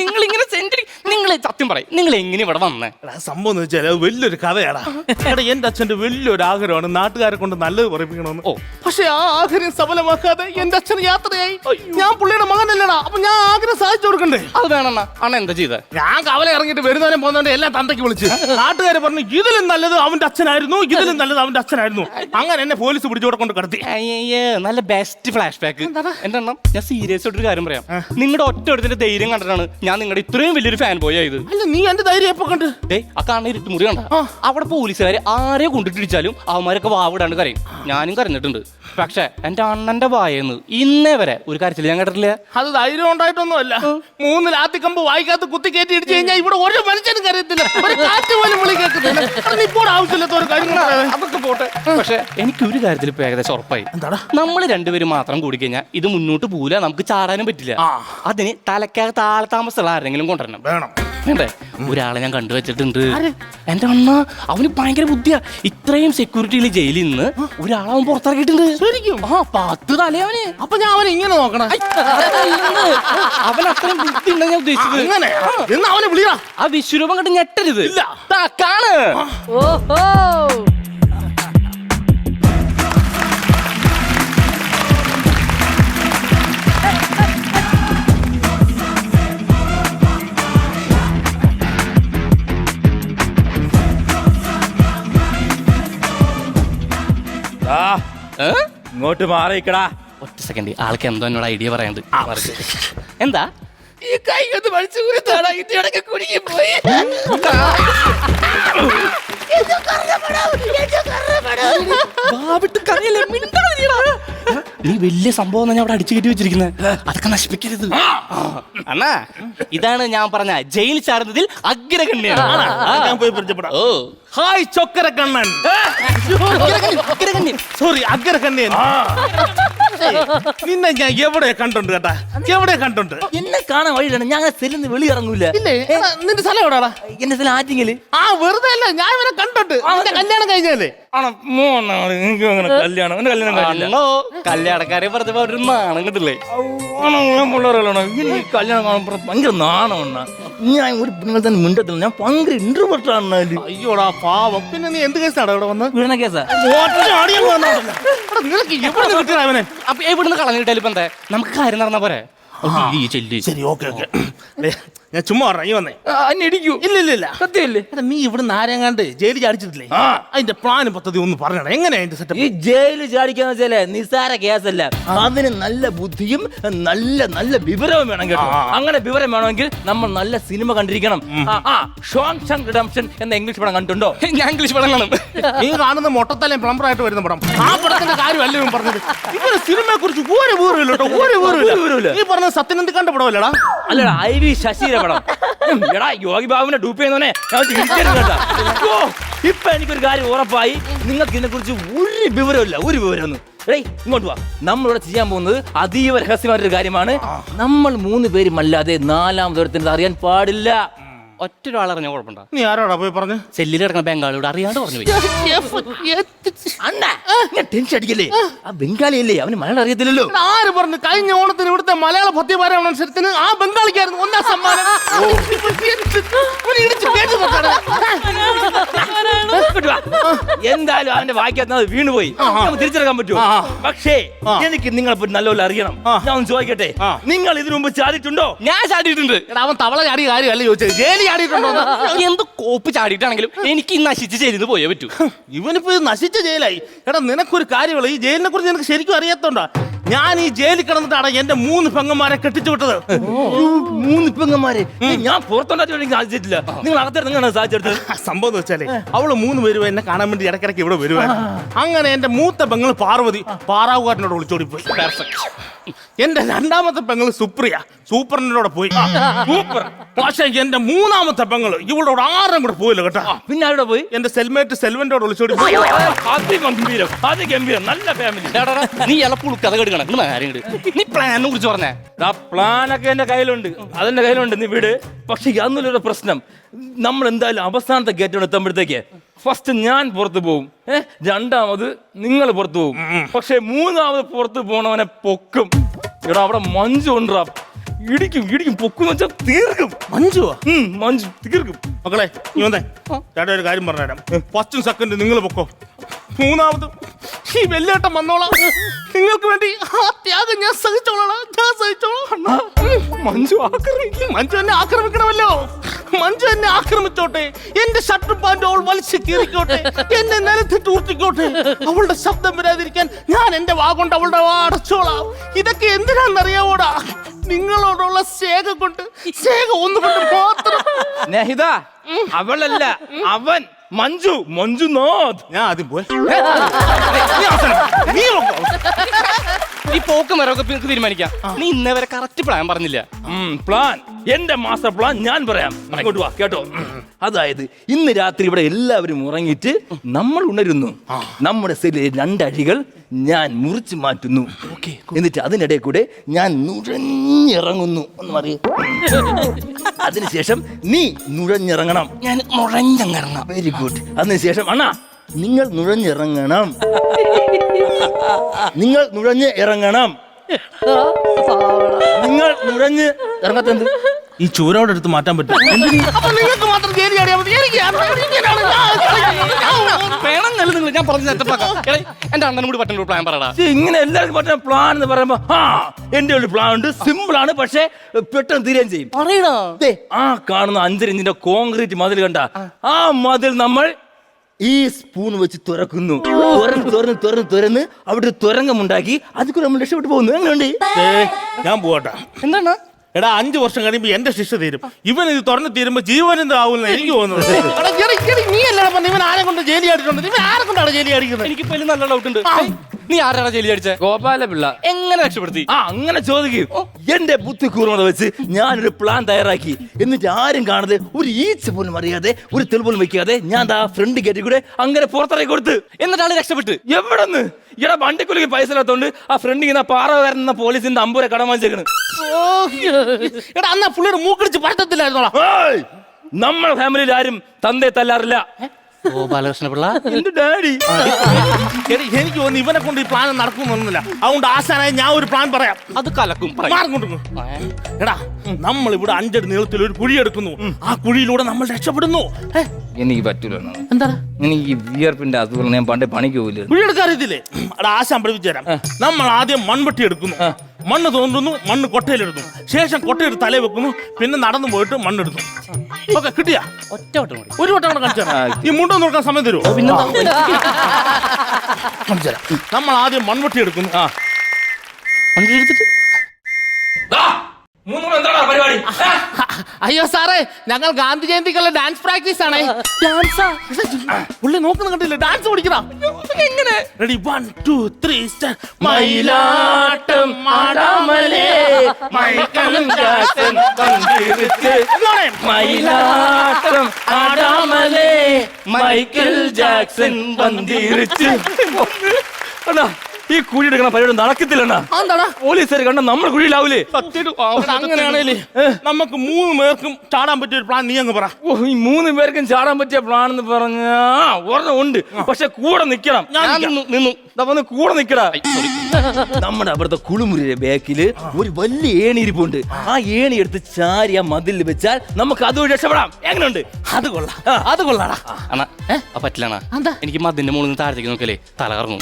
നിങ്ങൾ ഇങ്ങനെ സെന്റ്, നിങ്ങൾ സത്യം പറയും, നിങ്ങൾ എങ്ങനെ ഇവിടെ വന്നേ? സംഭവം എന്ന് വെച്ചാൽ വലിയൊരു കഥയാടാ. എടാ, എന്റെ അച്ഛന്റെ വലിയൊരു ആഗ്രഹമാണ് നാട്ടുകാരെ കൊണ്ട് നല്ലത് പറയിപ്പിക്കണമെന്ന്. പക്ഷെ ആ ആഗ്രഹം സഫലമാക്കാതെ എന്റെ അച്ഛൻ യാത്രയായി. ഞാൻ പുള്ളിയുടെ മകനല്ലടാ, അപ്പൊ ഞാൻ ആഗ്രഹം സാധിച്ചു കൊടുക്കണ്ടേ? അത് വേണമെന്നാ അണ്ണ എന്താ ചെയ്തേ? ഞാൻ കവല ഇറങ്ങിയിട്ട് വരുന്നവരെ പോകുന്നവരെ എല്ലാം തന്തയ്ക്ക് വിളിച്ച് നാട്ടുകാരെ പറഞ്ഞു ഇതിലും നല്ലത് അവന്റെ അച്ഛനായിരുന്നു, ഇതിലും നല്ലത് അവന്റെ അച്ഛനായിരുന്നു. അങ്ങനെ എന്നെ പോലീസ് പിടിച്ചോടെ കൊണ്ട് കിടത്തി. നല്ല ബെസ്റ്റ് ഫ്ലാഷ് ബാക്ക്. എന്റെ എണ്ണം, ഞാൻ സീരിയസ് ആയിട്ടൊരു കാര്യം പറയാം. നിങ്ങളുടെ ഒറ്റ എടുത്തിന്റെ ധൈര്യം കണ്ടിട്ടാണ് ഞാൻ നിങ്ങളുടെ ഇത്രയും വലിയൊരു ഫാൻ ബോയ് ആയത്. അല്ല, നീ എന്റെ ധൈര്യം എപ്പോ കണ്ട്? ആ കാണുന്ന ഇരുട്ടുമുറി കണ്ട, അവിടെ പോലീസുകാര് ആരെ കൊണ്ടിട്ടിടിച്ചാലും അവന്മാരൊക്കെ വാവിടാണ്ട് കരയും. ഞാനും കരഞ്ഞിട്ടുണ്ട്. പക്ഷെ എന്റെ അണ്ണന്റെ വായെന്ന് ഇന്നേ വരെ ഒരു കാര്യത്തില് ഞാൻ കേട്ടിട്ടില്ല. അത് ധൈര്യം ഉണ്ടായിട്ടൊന്നും അല്ല. 3 ലാത്തിക്കമ്പ് വായിക്കാത്ത കുത്തി കയറ്റി ഇടിച്ചു കഴിഞ്ഞാൽ ഇവിടെ ഒരു മനുഷ്യനും കരയത്തില്ല, ഒരു കാറ്റ് പോലും വിളി കേൾക്കത്തില്ല. ഇപ്പോൾ ആവശ്യമില്ലാത്ത ഒരു കാര്യം അതൊക്കെ പോട്ടെ. പക്ഷെ എനിക്ക് ഒരു കാര്യത്തിൽ ഇപ്പൊ ഏകദേശം ഉറപ്പായി. എന്താടാ? നമ്മൾ രണ്ടുപേരും മാത്രം കൂടി കഴിഞ്ഞാൽ ഇത് മുന്നോട്ട് പോവില്ല, നമുക്ക് ചാടാനും പറ്റില്ല. അതിന് തലക്കകത്ത് താമസമുള്ള ആരെങ്കിലും കൊണ്ടുവരണം. വേണം. വേണ്ടേ? ഒരാളെ ഞാൻ കണ്ടുവച്ചിട്ടുണ്ട്. എന്റെ അണ്ണ, അവന് ഭയങ്കര ബുദ്ധിയാ. ഇത്രയും സെക്യൂരിറ്റിയിൽ ജയിലിൽ നിന്ന് ഒരാളെ അവൻ പുറത്തിറക്കിയിട്ടുണ്ട്. ശരിക്കും? 10 തലയവന്. അപ്പൊ ഞാൻ അവനെ ഇങ്ങനെ നോക്കണം. അവൻ അത്രയും ബുദ്ധി ഉണ്ടെന്ന് ഞാൻ ഉദ്ദേശിച്ചത്. അങ്ങനെ എന്നാ അവനെ വിളിയാ. ആ വിശ്വരൂപം കണ്ട് ഞെട്ടരുത്. കാണ്. ഓഹോ, ഇങ്ങോട്ട് മാറിക്കടാ. ഒറ്റ സെക്കൻഡ്, ആൾക്ക് എന്തോ എന്നോട് ഐഡിയ പറയാണ്ട്. എന്താ ഈ കൈ ഒന്ന് വലിച്ചു കുരുത്താടാ ഇതിടക്ക് കുടുങ്ങി പോയി. നീ വലിയ സംഭവം ഞാൻ അവിടെ അടിച്ചു കയറ്റി വെച്ചിരിക്കുന്നത്, അതൊക്കെ നശിപ്പിക്കരുത്. അണ്ണാ ഇതാണ് ഞാൻ പറഞ്ഞ ജയിൽ ചാടുന്നതിൽ അഗ്രഗണ്യാണ്. ഞാൻ പോയി പരിചയപ്പെടാം. ഓ ഹായ് ചൊക്കരക്കണ്ണൻ. സോറി അഗ്രകണ്ണൻ. നിന്നെ ഞാൻ എവിടെ കണ്ടുണ്ട് കേട്ടാ, എവിടെ കണ്ടുണ്ട്. എന്നെ കാണാൻ വഴിയിലാണ്, ഞാൻ സെല്ലിൽ നിന്ന് വെളിയിറങ്ങൂല. നിന്റെ സ്ഥലം എവിടെയാടാ? എന്റെ സ്ഥലം ആറ്റിങ്ങല്. ആ വെറുതെ അല്ല, ഞാൻ ഇവനെ കണ്ടുണ്ട്. അവന്റെ കല്യാണം കഴിഞ്ഞല്ലേ? എനിക്ക് അങ്ങനെ കല്യാണം, എന്റെ കല്യാണം കഴിഞ്ഞില്ല. കല്യാണക്കാരെ പറഞ്ഞപ്പോ ഒരു നാണം കിട്ടില്ലേ? പിള്ളേരാണോ എനിക്ക് കല്യാണം കാണുമ്പോൾ ഭയങ്കര നാണമാണ്. ഞാൻ ഒരു നിങ്ങൾ തന്നെ മിണ്ടത്തില്ല, ഞാൻ ഭയങ്കര ഇന്റർവെർട്ട് ആണ്. അയ്യോടാ പാവം. പിന്നെ നീ എന്ത് കേസാണ് ഇവിടെ വന്ന്? വീണ കേസാ. നിനക്ക് എവിടെ കിട്ടിയ അവനെ? അപ്പൊ എവിടുന്ന് കളഞ്ഞു കിട്ടാലും ഇപ്പൊ എന്താ, നമുക്ക് കാര്യം നടന്നാ പോരെ. ശരി ഓക്കെ ഓക്കെ. ഞാൻ ചുമ്മാ പറഞ്ഞു വന്നേ. അടിക്കൂ. ഇല്ല സത്യമില്ലേ? നീ ഇവിടെ ആരെങ്ങാണ്ട് ജയിലിൽ ചാടിച്ചിട്ടില്ലേ? അതിന്റെ പ്ലാനും പദ്ധതി ഒന്ന് പറഞ്ഞാ എങ്ങനെയാ അതിന്റെ സെറ്റപ്പ്? ഈ ജയിലിൽ ചാടിക്കാന്ന് വെച്ചാലേ നിസ്സാര കേസല്ല, അതിന് നല്ല ബുദ്ധിയും നല്ല നല്ല വിവരവും വേണം കേട്ടോ. അങ്ങനെ വിവരം വേണമെങ്കിൽ നമ്മൾ നല്ല സിനിമ കണ്ടിരിക്കണം. ഷോങ്ഷങ് റിഡംപ്ഷൻ എന്ന ഇംഗ്ലീഷ് പടം കണ്ടിട്ടുണ്ടോ? ഞാൻ ഇംഗ്ലീഷ് പടം കാണും. നീ കാണുന്ന മൊട്ടത്തലയും പ്ലംബറായിട്ട് വരുന്ന പടം, ആ പടത്തിന്റെ കാര്യമല്ല ഇവൻ പറഞ്ഞത്. ഇവന് സിനിമയെ കുറിച്ച് ഒരു വിവരമില്ല കേട്ടോ, ഒരു വിവരമില്ല. നീ പറഞ്ഞ സത്യനന്ദി കണ്ട പടമല്ലടാ? അല്ലടാ, IV ശശിയുടെ പടം. എടാ യോഗി ബാബുവിനെ ഡൂപ്പ് ചെയ്യുന്നവനെ ഇപ്പൊ എനിക്കൊരു കാര്യം ഉറപ്പായി, നിങ്ങൾക്ക് ഇതിനെ കുറിച്ച് ഒരു വിവരമില്ല, ഒരു വിവരമൊന്നും. ഏയ് ഇങ്ങോട്ട് വാ, നമ്മളിവിടെ ചെയ്യാൻ പോകുന്നത് അതീവ രഹസ്യമായിട്ടൊരു കാര്യമാണ്. നമ്മൾ 3 പേരും അല്ലാതെ 4ാമത് ഒരുത്തത് അറിയാൻ പാടില്ല. ഒറ്റൊരാളറിഞ്ഞ കുഴപ്പമുണ്ടോ? നീ ആരോടാ പോയി പറഞ്ഞു? സെല്ലിൽ കിടക്കുന്ന ബംഗാളിയോട് അറിയാണ്ട് പറഞ്ഞു പോയി. അണ്ണാ ടെൻഷൻ അടിക്കല്ലേ, ആ ബംഗാളിയല്ലേ, അവന് മലയാളം അറിയത്തില്ലല്ലോ. ആര് പറഞ്ഞു? കഴിഞ്ഞ ഓണത്തിന് ഇവിടുത്തെ മലയാള പദ്യപാരായണ മത്സരത്തിന് ആ ബംഗാളിക്കായിരുന്നു 1ാം സമ്മാനം. എന്തായാലും അവന്റെ വായിക്കാത്ത വീണുപോയി, തിരിച്ചെടുക്കാൻ പറ്റുമോ? പക്ഷേ എനിക്ക് നിങ്ങളെ നല്ലപോലെ അറിയണം. ഞാൻ ഒന്ന് ചോദിക്കട്ടെ, നിങ്ങൾ ഇതിനു മുമ്പ് ചാടിയിട്ടുണ്ടോ? ഞാൻ ചാടിയിട്ടുണ്ട്. അവൻ തവള ചാടിയ കാര്യമല്ല ചോദിച്ചത്, ജയിലിൽ ചാടിയിട്ടുണ്ടോ? എന്ത് കോപ്പ് ചാടിയിട്ടാണെങ്കിലും എനിക്ക് നശിച്ച് ചെയ്ത് പോയേ പറ്റൂ. ഇവനിപ്പോ ഇത് നശിച്ച ജയിലായി. എടാ നിനക്കൊരു കാര്യമുള്ള, ഈ ജയിലിനെ കുറിച്ച് നിനക്ക് ശരിക്കും അറിയാത്തോണ്ടാ ഞാൻ ഈ ജയിലിൽ കിടന്നിട്ടാണ് എന്റെ 3 പെങ്ങന്മാരെ കെട്ടിച്ചു വിട്ടത്. 3 പെങ്ങന്മാരെ ഞാൻ പുറത്തുണ്ടാക്കി സാധിച്ചിട്ടില്ല, നിങ്ങൾ അകത്തെ നിങ്ങളാണ് സാധിച്ചെടുത്തത്. സംഭവം എന്ന് വെച്ചാലേ അവള് 3 പേരും എന്നെ കാണാൻ വേണ്ടി ഇടയ്ക്കിടയ്ക്ക് ഇവിടെ വരുവായിരുന്നു. അങ്ങനെ എന്റെ മൂത്ത പെങ്ങൾ പാർവതി പാറാവുകാരനോട് വിളിച്ചോടി പോയി. എന്റെ 2ാമത്തെ പെങ്ങൾ സുപ്രിയ സൂപ്പറിനോടെ പോയി. സൂപ്പർ. പക്ഷേ എന്റെ 3ാമത്തെ പെങ്ങള് ഇവളോട് ആരും കൂടെ പോയില്ല കേട്ടോ. പിന്നെ ആരോടെ പോയി? എന്റെ സെൽമേറ്റ് സെൽവന്റോട് വിളിച്ചോടി പോയി. ഗംഭീരം, നല്ല ഫാമിലി. നീ ഇളപ്പുൾ കഥ കേടുക്കണം. നീ പ്ലാനെ കുറിച്ച് പറഞ്ഞേ. പ്ലാനൊക്കെ എന്റെ കയ്യിലുണ്ട്, അതെന്റെ കയ്യിലുണ്ട്, നീ വീട്. പക്ഷെ അന്നൊരു പ്രശ്നം, നമ്മൾ എന്തായാലും അവസാനത്തെ ഗേറ്റോട് എത്തുമ്പോഴത്തേക്ക് ഫസ്റ്റ് ഞാൻ പുറത്തു പോകും, 2ാമത് നിങ്ങൾ പുറത്തു പോകും. പക്ഷെ 3ാമത് പുറത്തു പോണവനെ പൊക്കും. ഇവിടെ അവിടെ മഞ്ജു ഉണ്ടാ, ഇടിക്കും പൊക്കും വെച്ചാൽ തീർക്കും. മഞ്ജു തീർക്കും. മക്കളെ നീ വന്നേ, ചേട്ടാ ഒരു കാര്യം പറഞ്ഞുതരാം. 1st സെക്കൻഡ് നിങ്ങൾ പൊക്കോ, 3ാമത് ഈ വെല്ലേട്ടം വന്നോളാം. നിങ്ങൾക്ക് വേണ്ടി ആ ത്യാഗം ഞാൻ സഹിച്ചോളാം, ഞാൻ സഹിച്ചോളാം. മഞ്ജു എന്നെ ആക്രമിക്കണമല്ലോ. മഞ്ജു എന്നെ ആക്രമിച്ചോട്ടെ, എന്റെ ഷർട്ട് പാൻറ് അവൾ വലിച്ചു കീറിക്കോട്ടെ, എന്നെ നിലത്തിട്ട് ഊർത്തിക്കോട്ടെ. അവളുടെ ശബ്ദം വരാതിരിക്കാൻ ഞാൻ എന്റെ വാ കൊണ്ട് അവളുടെ വാ അടച്ചോളാം. ഇതൊക്കെ എന്തിനാണെന്നറിയാവോടാ? നിങ്ങളോടുള്ള സ്നേഹം കൊണ്ട്, സ്നേഹം ഒന്നുകൊണ്ട് മാത്രം. സ്നേഹിത, അവളല്ല അവൻ, മഞ്ജുനാഥ്. ഞാൻ ആദ്യം പോയി. ഈ പോക്കും വരവൊക്കെ തീരുമാനിക്കാം. നീ ഇന്നേ വരെ കറക്റ്റ് പ്ലാൻ പറഞ്ഞില്ല. പ്ലാൻ, എന്റെ മാസ്റ്റർ പ്ലാൻ ഞാൻ പറയാം. അങ്ങോട്ട് വാ കേട്ടോ. അതായത് ഇന്ന് രാത്രി ഇവിടെ എല്ലാവരും ഉറങ്ങിയിട്ട് നമ്മൾ ഉണരുന്നു. നമ്മുടെ സെല്ലിലെ 2 അഴികൾ ഞാൻ മുറിച്ചു മാറ്റുന്നു. എന്നിട്ട് അതിനിടെ കൂടെ ഞാൻ നുഴഞ്ഞിറങ്ങുന്നു. ഒന്ന് പറയൂ. അതിനുശേഷം നീ നുഴഞ്ഞിറങ്ങണം. ഞാൻ നുഴഞ്ഞിറങ്ങണം. Very good. അതിനുശേഷം അണ്ണാ നിങ്ങൾ നുഴഞ്ഞിറങ്ങണം. നിങ്ങൾ നുഴഞ്ഞ് ഇറങ്ങണം. നിങ്ങൾ നുഴഞ്ഞ് ഇറങ്ങാത്തത് ഈ ചൂരോടെ എടുത്ത് മാറ്റാൻ പറ്റും. അപ്പൊ നിങ്ങൾക്ക് മാത്രം ജയിലിൽ ചാടിയാൽ മതി. ഞാൻ പറഞ്ഞ എന്റെ അണ്ണനും കൂടി പറ്റുന്ന പ്ലാൻ പറയടാ. ഇങ്ങനെ എല്ലാവർക്കും പറ്റുന്ന പ്ലാൻ എന്ന് പറയുമ്പോ എന്റെ ഒരു പ്ലാൻ ഉണ്ട്, സിമ്പിൾ ആണ്, പക്ഷെ പെട്ടെന്ന് തീരുകയും ചെയ്യും. പറയണോ? ആ കാണുന്ന 5 ഇഞ്ചിന്റെ കോൺക്രീറ്റ് മതിൽ കണ്ട, ആ മതിൽ നമ്മൾ ഈ സ്പൂൺ വെച്ച് തുറക്കുന്നു. തുറന്ന് അവിടെ തുരങ്കമുണ്ടാക്കി അതിൽ നമ്മൾ രക്ഷപ്പെട്ടു പോകുന്നു. എങ്ങനെയുണ്ട്? ഞാൻ പോകട്ടെ. എന്താണ്? എടാ 5 വർഷം കഴിയുമ്പോ എന്റെ ശിക്ഷ തീരും. ഇവൻ ഇത് തുറന്നു തീരുമ്പോ ജീവനെന്താവുന്ന എനിക്ക് തോന്നുന്നത്. നീ അല്ലടാ പറഞ്ഞ ഇവൻ ആരെ കൊണ്ട് ജയിലി അടിച്ചിട്ടുണ്ട്? ഇവൻ ആരെ കൊണ്ടാണ് ജയിലി അടിക്കുന്നത്? എനിക്ക് ഇപ്പൊ നല്ല ഡൗട്ട് ഉണ്ട്. നീ ആരാണ് ജയിലി അടിച്ചേ? ഗോപാലപിള്ള. എങ്ങനെ രക്ഷപ്പെടുത്തി? അങ്ങനെ ചോദിക്കും. എന്റെ ബുദ്ധി കൂർമ്മത വെച്ച് ഞാനൊരു പ്ലാൻ തയ്യാറാക്കി. എന്നിട്ട് ആരും കാണാതെ, ഒരു ഈച്ച പോലും അറിയാതെ, ഒരു തെളിവ് പോലും വെക്കാതെ ഞാൻ ആ ഫ്രണ്ട് ഗേറ്റിൽ കൂടെ അങ്ങനെ പുറത്തിറക്കി കൊടുത്ത്. എന്നിട്ടാണ് രക്ഷപ്പെട്ട്. എവിടെന്ന്? ഇവിടെ വണ്ടിക്കുള്ളിൽ പൈസ ഇല്ലാത്തോണ്ട് ആ ഫ്രണ്ട് ഇങ്ങനെ പാറകാരൻ പോലീസിന്റെ 50 രൂപ കടം വാങ്ങിച്ചേക്കണ്. എടാ അന്നാ പുള്ളിയുടെ മൂക്കടിച്ച് പറ്റത്തില്ലായിരുന്നോളാം. നമ്മുടെ ഫാമിലിയിൽ ആരും തന്തയെ തല്ലാറില്ല. ഓ ബാലകൃഷ്ണ പിള്ള എന്റെ ഡാഡി. എനിക്ക് തോന്നുന്നു ഇവനെ കൊണ്ട് ഈ പ്ലാൻ നടക്കുമെന്നൊന്നുമില്ല. അതുകൊണ്ട് ആശാനായി ഞാൻ ഒരു പ്ലാൻ പറയാം. അത് കലക്കും. എടാ നമ്മൾ ഇവിടെ 5 അടി നീളത്തിൽ ഒരു കുഴി എടുക്കുന്നു. ആ കുഴിയിലൂടെ നമ്മൾ രക്ഷപ്പെടുന്നു. എനിക്ക് പറ്റൂല. എന്താ? എനിക്ക് വിയർപ്പിന്റെ അസുഖം. ഞാൻ പണ്ടേ പണിക്ക് പോയില്ല. കുഴി എടുക്കാൻ അറിയത്തില്ലേ? എടാ ആശാൻ പഠിപ്പിച്ചു തരാം. നമ്മൾ ആദ്യം മൺവെട്ടി എടുക്കുന്നു, മണ്ണ് തോന്നുന്നു, മണ്ണ് കൊട്ടയിലെടുത്തു, ശേഷം കൊട്ടയെടുത്ത് തലയിൽ വെക്കുന്നു, പിന്നെ നടന്നു പോയിട്ട് മണ്ണെടുത്തു. ഓക്കെ, കിട്ടിയാ? ഒരു വട്ടം കൂടെ കാണിച്ചു തരാം. ഈ മുണ്ടൊന്നും നോക്കാൻ സമയം തരുമോ? പിന്നെ കാണിച്ചു തരാം. നമ്മൾ ആദ്യം മൺവെട്ടി എടുക്കുന്നു. മൺവെട്ടി എടുത്തിട്ട് പരിപാടി. അയ്യോ സാറേ, ഞങ്ങൾ ഗാന്ധി ജയന്തിക്കുള്ള ഡാൻസ് പ്രാക്ടീസ് ആണേ. പുള്ളി നോക്കുന്ന കണ്ടില്ലേ? ഡാൻസ് പഠിക്കണം. എങ്ങനെ? Ready 1 2 3 start. മയിലാട്ടം ആടാമലേ മൈക്കൽ ജാക്സൺ വന്നിരിച്ച്. മയിലാട്ടം ആടാമലേ മൈക്കൽ ജാക്സൺ വന്നിരിച്ച്. ഈ കുഴി എടുക്കണ പരിപാടി നടക്കത്തില്ലണ്ണ. പോലീസുകാർ കണ്ട നമ്മൾ കുഴിയിലാവൂലേ? അങ്ങനെയാണേലേ നമുക്ക് 3 പേർക്കും ചാടാൻ പറ്റിയ ഒരു പ്ലാൻ നീ അങ്ങ് പറ. ഈ 3 പേർക്കും ചാടാൻ പറ്റിയ പ്ലാൻ എന്ന് പറഞ്ഞാ ഒരെണ്ണം ഉണ്ട്. പക്ഷെ കൂടെ നിക്കണം. നിന്നു കൂടെ നിക്കടാ. നമ്മുടെ അവിടുത്തെ കുളിമുറിയുടെ ബാക്കില് ഒരു വലിയ ഏണി ഇരിപ്പുണ്ട്. ആ ഏണി എടുത്ത് ചാരി ആ മതിലിൽ വെച്ചാൽ നമുക്ക് അതുവഴി രക്ഷപ്പെടാം. എങ്ങനെയുണ്ട്? അത് കൊള്ളാം, അത് കൊള്ളാടാ. അണ്ണാ പറ്റില്ലണ്ണാ. എനിക്ക് മതിന്റെ മുകളിൽ നിന്ന് താഴത്തേക്ക് നോക്കല്ലേ തല കറങ്ങും.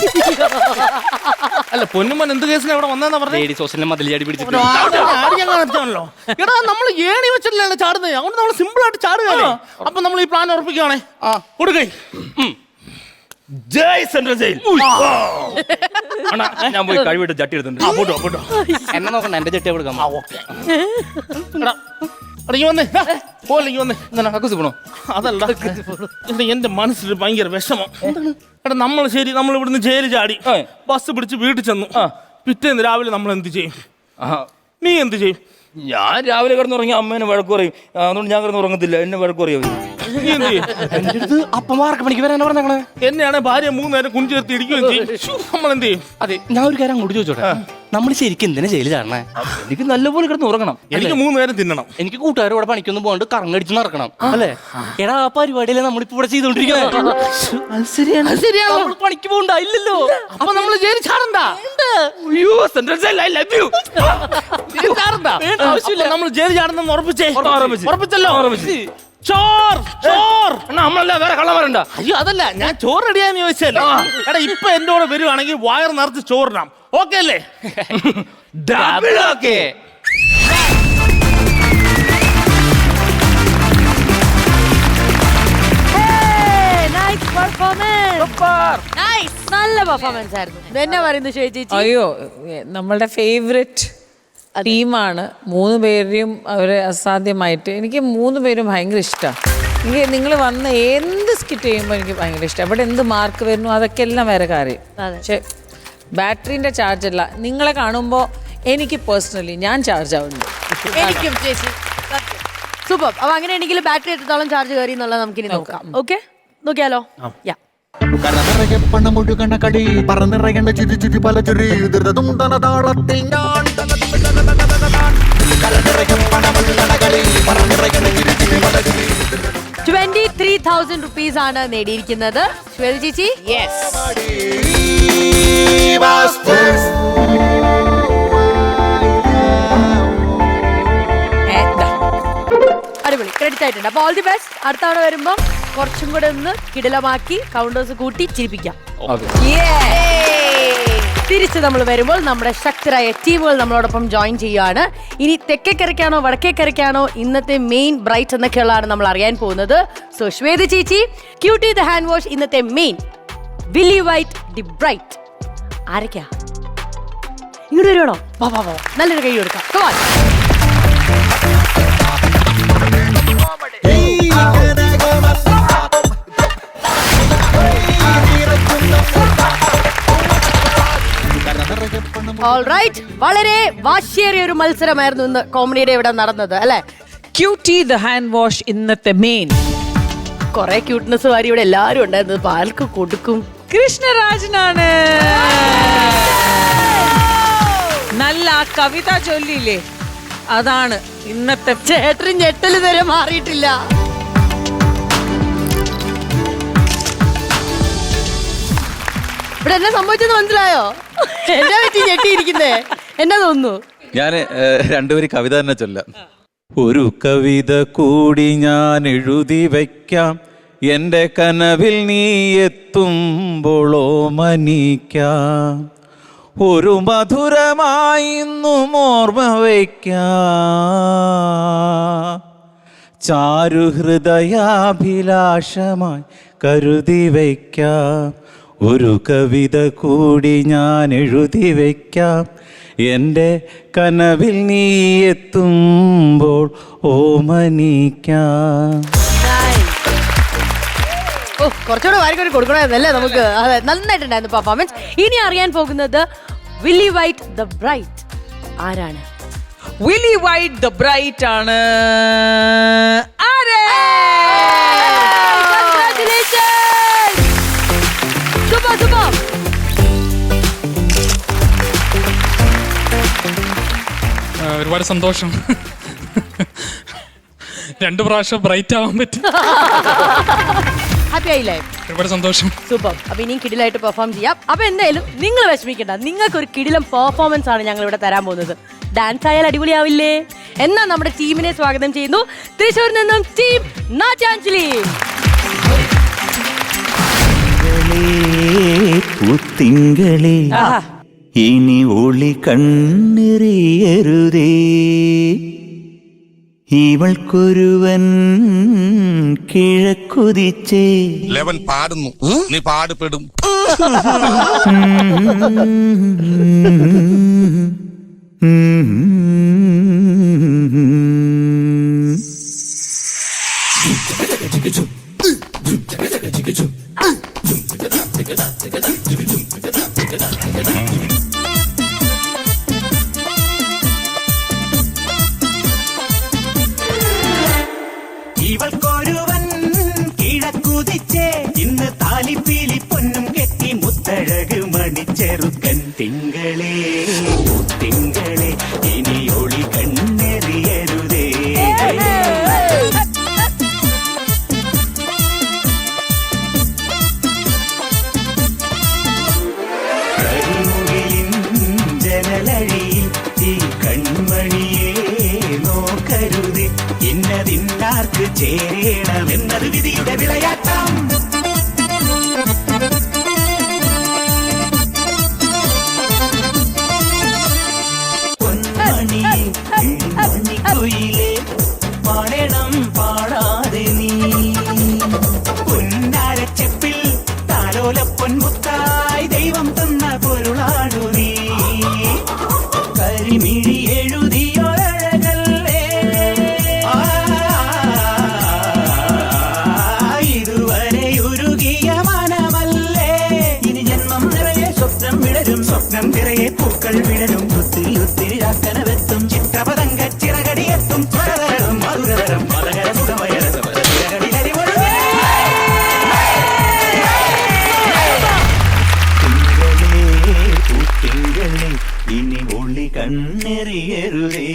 അല്ല പൊന്നുമൻ എന്ത് കേസിന് എവിടെ വന്നാ പറഞ്ഞത്? ലേഡി സോഷ്യലിനെ മതിൽ ചാടി പിടിച്ചിട്ട് എടാ നമ്മൾ ഏണി വെച്ചിട്ടല്ലേ ചാടുന്നത്. അതുകൊണ്ട് നമ്മൾ സിമ്പിൾ ആയിട്ട് ചാടുകയല്ലേ. അപ്പൊ നമ്മൾ ഈ പ്ലാൻ ഉറപ്പിക്കുകയാണേ. കൊടുക്കേ. ജയ് സെൻട്രൽ ജയിൽ. ഞാൻ പോയി കഴിവിട്ട് ചട്ടി എടുത്തിട്ടുണ്ട്. എന്നെ നോക്കണ്ട, എന്റെ ചട്ടി കൊടുക്കാം. അതല്ല എന്റെ മനസ്സിൽ ഭയങ്കര വിഷമം. എടാ നമ്മൾ ഇവിടുന്ന് ജയിലിൽ ചാടി ബസ് പിടിച്ച് വീട്ടിൽ ചെന്നു. പിറ്റേന്ന് രാവിലെ നമ്മൾ എന്ത് ചെയ്യും? നീ എന്ത് ചെയ്യും? ഞാൻ രാവിലെ കിടന്നുറങ്ങി അമ്മേനെ വഴക്ക് പറയും. അതുകൊണ്ട് ഞാൻ കിടന്ന് ഉറങ്ങത്തില്ല. എന്നെ വഴക്ക് പറയും. നീ എന്ത് ചെയ്യും? അപ്പമാർക്ക് പണിക്ക് വരാൻ പറഞ്ഞേ. എന്നെയാണ് ഭാര്യ 3 നേരം കുഞ്ചേർത്ത് ഇരിക്കുകയും ചെയ്യും. നമ്മൾ എന്ത് ചെയ്യും? അതെ, ഞാൻ ഒരു കാര്യം അങ്ങോട്ട് ചോദിച്ചോട്ടെ. നമ്മൾ ശരിക്കും എന്തിനാ ജയിലിൽ ചാടണേ? എനിക്ക് നല്ലപോലെ കിടന്ന് ഉറങ്ങണം. എനിക്ക് 3 നേരം തിന്നണം. എനിക്ക് കൂട്ടുകാരോടെ പണിക്കൊന്നും പോകാണ്ട് കറങ്ങടിച്ച് നടക്കണം അല്ലേ? എടാ ആ പരിപാടിയിലെ നമ്മളിപ്പോ ഇവിടെ ചെയ്തോണ്ടിരിക്കുന്നത്. പണിക്ക് പോകണ്ട ഇല്ലല്ലോ. അപ്പൊ നമ്മൾ ജയിലിൽ ചാടണ്ട. നമ്മൾ ജയിലിൽ ചാടുന്ന ഉറപ്പിച്ചല്ലോ. നമ്മളല്ല വേറെ കള്ളമാരണ്ട. അയ്യോ അതല്ല, ഞാൻ ചോറ് റെഡിയാന്ന് ചോദിച്ചല്ലേ. എടാ ഇപ്പൊ എന്റെ കൂടെ വരുവാണെങ്കിൽ വയർ നിറച്ച് ചോറിനാം. ഓക്കെ അല്ലേ? Double okay. നല്ല പെർഫോമൻസ് ആയിരുന്നു. എന്നെ പറയുന്നു ചേച്ചി. അയ്യോ, നമ്മളുടെ ഫേവറേറ്റ് ടീമാണ്. 3 പേരെയും അവരെ അസാധ്യമായിട്ട് എനിക്ക് 3 പേരും ഭയങ്കര ഇഷ്ടമാണ്. എനിക്ക് നിങ്ങൾ വന്ന് എന്ത് സ്കിറ്റ് ചെയ്യുമ്പോൾ എനിക്ക് ഭയങ്കര ഇഷ്ടം. അവിടെ എന്ത് മാർക്ക് വരുന്നു അതൊക്കെ എല്ലാം വേറെ കാര്യം. പക്ഷെ ബാറ്ററിന്റെ ചാർജ് അല്ല. നിങ്ങളെ കാണുമ്പോൾ എനിക്ക് പേഴ്സണലി ഞാൻ ചാർജ് ആവുന്നുണ്ട്. എനിക്കും ചേച്ചി. സൂപ്പർ. അപ്പൊ അങ്ങനെയാണെങ്കിൽ ബാറ്ററി എത്രത്തോളം ചാർജ് കയറി എന്നുള്ളത് നമുക്കിനി നോക്കാം. ഓക്കെ, നോക്കിയാലോ? യാ. പണമൊഴുകണ കളി പറന്നിറങ്ങേണ്ട ചിരി ചിരി പല ചിരി ധൃതതുണ്ടന താളത്തിൽ ഞാൻ 23,000 rupees ആണ് നേടിയിരിക്കുന്നത് ശ്വേത ചേച്ചി. അടിപൊളി, ക്രെഡിറ്റ് ആയിട്ടുണ്ട്. അപ്പൊ ഓൾ ദി ബെസ്റ്റ്. അടുത്ത തവണ വരുമ്പോ കുറച്ചും കൂടെ ഒന്ന് കിടിലമാക്കി കൗണ്ടേഴ്സ് കൂട്ടി ചിരിപ്പിക്കാം. തിരിച്ച് നമ്മൾ വരുമ്പോൾ നമ്മുടെ ശക്തരായ ടീമുകൾ നമ്മളോടൊപ്പം ജോയിൻ ചെയ്യുകയാണ്. ഇനി തെക്കേക്കരയ്ക്കാണോ വടക്കേക്കരയ്ക്കാണോ ഇന്നത്തെ മെയിൻ ബ്രൈറ്റ് എന്നൊക്കെയുള്ളതാണ് നമ്മൾ അറിയാൻ പോകുന്നത്. സോ ശ്വേത ചേച്ചി, ക്യൂട്ടി ദ ഹാൻഡ് വാഷ് ഇന്നത്തെ main, willy white the bright. ആരൊക്കെയാ? ഇങ്ങോട്ട് വരുവാണോ? നല്ലൊരു കൈ കൊടുക്കാം. ഓൾറൈറ്റ്, വളരെ വാശിയേറിയ ഒരു മത്സരമായിരുന്നു ഇന്ന് കോമഡിയുടെ ഇവിടെ നടന്നത് അല്ലെ? ക്യൂട്ടി ദ ഹാൻഡ് വാഷ് ഇന്നത്തെ മെയിൻ. കൊറേ ക്യൂട്ട്നെസ് വാരി ഇവിടെ എല്ലാരും ഉണ്ടായിരുന്നത്. പാൽക്ക് കൊടുക്കും കൃഷ്ണരാജനാണ്. നല്ല ആ കവിത ചൊല്ലിയില്ലേ, അതാണ് ഇന്നത്തെ. ചേട്ടനും ഞെട്ടല് വരെ മാറിയിട്ടില്ല. ഇവിടെ എന്നെ സംഭവിച്ചെന്ന് മനസ്സിലായോ? എന്നെ പറ്റി ഞെട്ടിയിരിക്കുന്നേ എന്നാ തോന്നുന്നു? ഞാൻ രണ്ടുപേരും കവിത തന്നെ ചൊല്ലാം. ഒരു കവിത കൂടി ഞാൻ എഴുതി വയ്ക്കാം, എൻ്റെ കനവിൽ നീ എത്തുമ്പോളോ മനിക്കാം, ഒരു മധുരമായിന്നും ഓർമ്മ വയ്ക്കാം, ചാരുഹൃദയാഭിലാഷമായി കരുതി വയ്ക്കാം, ഒരു കവിത കൂടി ഞാൻ എഴുതി വയ്ക്കാം, എൻ്റെ കനവിൽ നീ എത്തുമ്പോൾ ഓമനിക്കാം. കുറച്ചുകൂടെ വാരിക്കൊരു കൊടുക്കണമായിരുന്നല്ലേ നമുക്ക്. അതെ, നന്നായിട്ടുണ്ടായിരുന്നു പെർഫോമൻസ്. ഇനി അറിയാൻ പോകുന്നത് വില്ലി വൈറ്റ് ദ ബ്രൈറ്റ് ആരാണ്? വില്ലി വൈറ്റ് ദ ബ്രൈറ്റ് ആണ്. ഒരുപാട് സന്തോഷം. 2 പ്രാവശ്യം ബ്രൈറ്റ് ആവാൻ പറ്റി. ഹാപ്പി ആയില്ലേ? ഒരുപാട് സന്തോഷം. സൂപ്പർ. അപ്പൊ ഇനിയും കിടിലായിട്ട് പെർഫോം ചെയ്യാം. അപ്പൊ എന്തായാലും നിങ്ങൾ വിഷമിക്കണ്ട, നിങ്ങൾക്ക് ഒരു കിടിലം പെർഫോമൻസ് ആണ് ഞങ്ങൾ ഇവിടെ തരാൻ പോകുന്നത്. ഡാൻസ് ആയാൽ അടിപൊളിയാവില്ലേ? എന്നാ നമ്മുടെ ടീമിനെ സ്വാഗതം ചെയ്യുന്നു. തൃശ്ശൂരിൽ നിന്നും ടീം നാട്യാഞ്ജലി. പൂത്തിങ്കളേ ഇനി ഒളി കണ്ണെറിയരുതേ, ഇവൾക്കൊരുവൻ കിഴക്കുതിച്ചേ. ലെവൻ പാടുന്നു, നീ പാടുപെടും. ഇവൾക്കൊരുവൻ കിഴക്കുതിച്ചേ, ഇന്ന് താലിപ്പീലി പൊന്നും കെട്ടി മുത്തഴക് മണിച്ചെറുക്കൻ. തിങ്കളേ തിങ്കളേ ഇനി ഒളി കണ്ണെറിയരുതേ, കരിമുകിലിൻ ജനലഴിയിൽ ഈ കൺമണിയെ നോക്കരുതേ, ഇന്നതിന്നാർക്ക് ചേരണമെന്നത് വിധിയുടെ വിളയാട്ടം. പൊന്മണിയെ മണിക്കുയിലേ പാടണം പാടാതെ നീ, പൊന്നാരച്ചെപ്പിൽ താലോല പൊൻമുത്തായി ദൈവം തന്ന പൊരുളാടു നീ, കരിമിഴി എഴുതിയൊരഴകല്ലേ ഇതുവരെ ഉരുകിയ മനമല്ലേ, ഇനി ജന്മം നിറയെ സ്വപ്നം വിടരും, സ്വപ്നം നിറയെ പൂക്കൾ വിടരും, ഒത്തിരി ഒത്തിരി രാക്കനവെത്തും, ചിത്രപതങ്ക ചിറകടിയെത്തും, സ്വരതരം മധുരതരം മതകര സുഖമയരസ. ഇനി ഒളി കണ്ണെറിയരുതേ,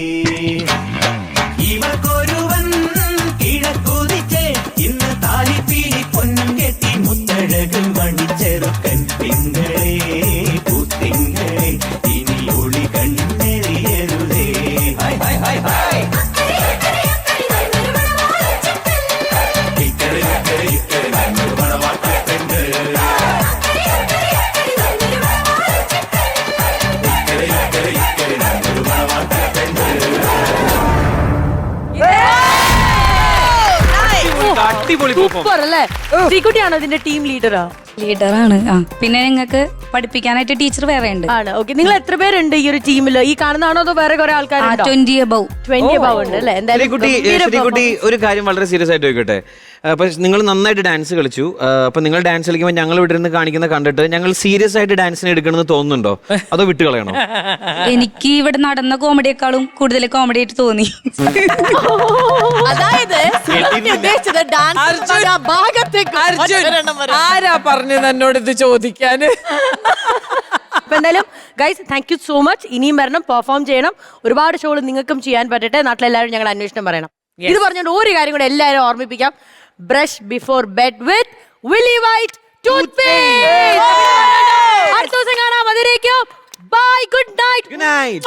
ഇവക്കൊരുവൻ കിഴക്കുതിച്ചേ, ഇന്ന് താലിപ്പീലി പൊന്നും കെട്ടി മുത്തഴക് മണിച്ചെറുക്കൻ. തിങ്കളേ പൂത്തിങ്കളേ ഇനി ഒളി കണ്ണെറിയരുതേ. Hi hi hi hi. ഇക്കരെ ഇക്കരെ ഇക്കരെ നല്ലൊരു മണവാട്ടിപ്പെണ്ണ്, അടിപൊളി സൂപ്പർ അല്ലേ? ശ്രീകുട്ടിയാണോ ഇതിന്റെ ടീം ലീഡറാ? ലീഡറാണ്. പിന്നെ ഞങ്ങൾക്ക് പഠിപ്പിക്കാനായിട്ട് ടീച്ചർ വേറെ ഉണ്ട്. ആണ്. ഓക്കെ, നിങ്ങൾ എത്ര പേരുണ്ട് ഈ ഒരു ടീമിൽ? ഈ കാണുന്നതാണോ അതോ വേറെ കുറെ ആൾക്കാരുണ്ടോ? 20 above. 20 above ഉണ്ട് അല്ലേ? ശ്രീകുട്ടി ഒരു കാര്യം വളരെ സീരിയസ് ആയിട്ട് ചോദിക്കട്ടെ. അപ്പൊ നിങ്ങൾ നന്നായിട്ട് ഡാൻസ് കളിച്ചു. അപ്പൊ നിങ്ങൾ ഡാൻസ് കളിക്കുമ്പോൾ ഞങ്ങൾ ഇവിടെ നിന്ന് കാണിക്കുന്ന കണ്ടിട്ട് ഞങ്ങൾ സീരിയസ് ആയിട്ട് ഡാൻസിന് എടുക്കണമെന്ന് തോന്നുന്നുണ്ടോ, അതോ വിട്ടുകളയണോ? എനിക്ക് ഇവിടെ നടന്ന കോമഡിയേക്കാളും കൂടുതൽ കോമഡി ആയിട്ട് തോന്നി. അതായത് ഉദ്ദേശിച്ചത് ഡാൻസ് ആരാ പറഞ്ഞത് എന്നോട് ഇത് ചോദിക്കാന്? അപ്പൊ എന്തായാലും guys thank you so much. ഇനിയും വരണം, പെർഫോം ചെയ്യണം. ഒരുപാട് ഷോകൾ നിങ്ങൾക്കും ചെയ്യാൻ പറ്റട്ടെ. നാട്ടിലെല്ലാവരും ഞങ്ങൾ അന്വേഷണം പറയണം. ഇത് പറഞ്ഞുകൊണ്ട് ഒരു കാര്യം കൂടെ എല്ലാവരും ഓർമ്മിപ്പിക്കാം. Brush before bed with Willy White toothpaste. അടുത്ത ദിവസം കാണാം. അതിലേക്കും bye, good night. Good night.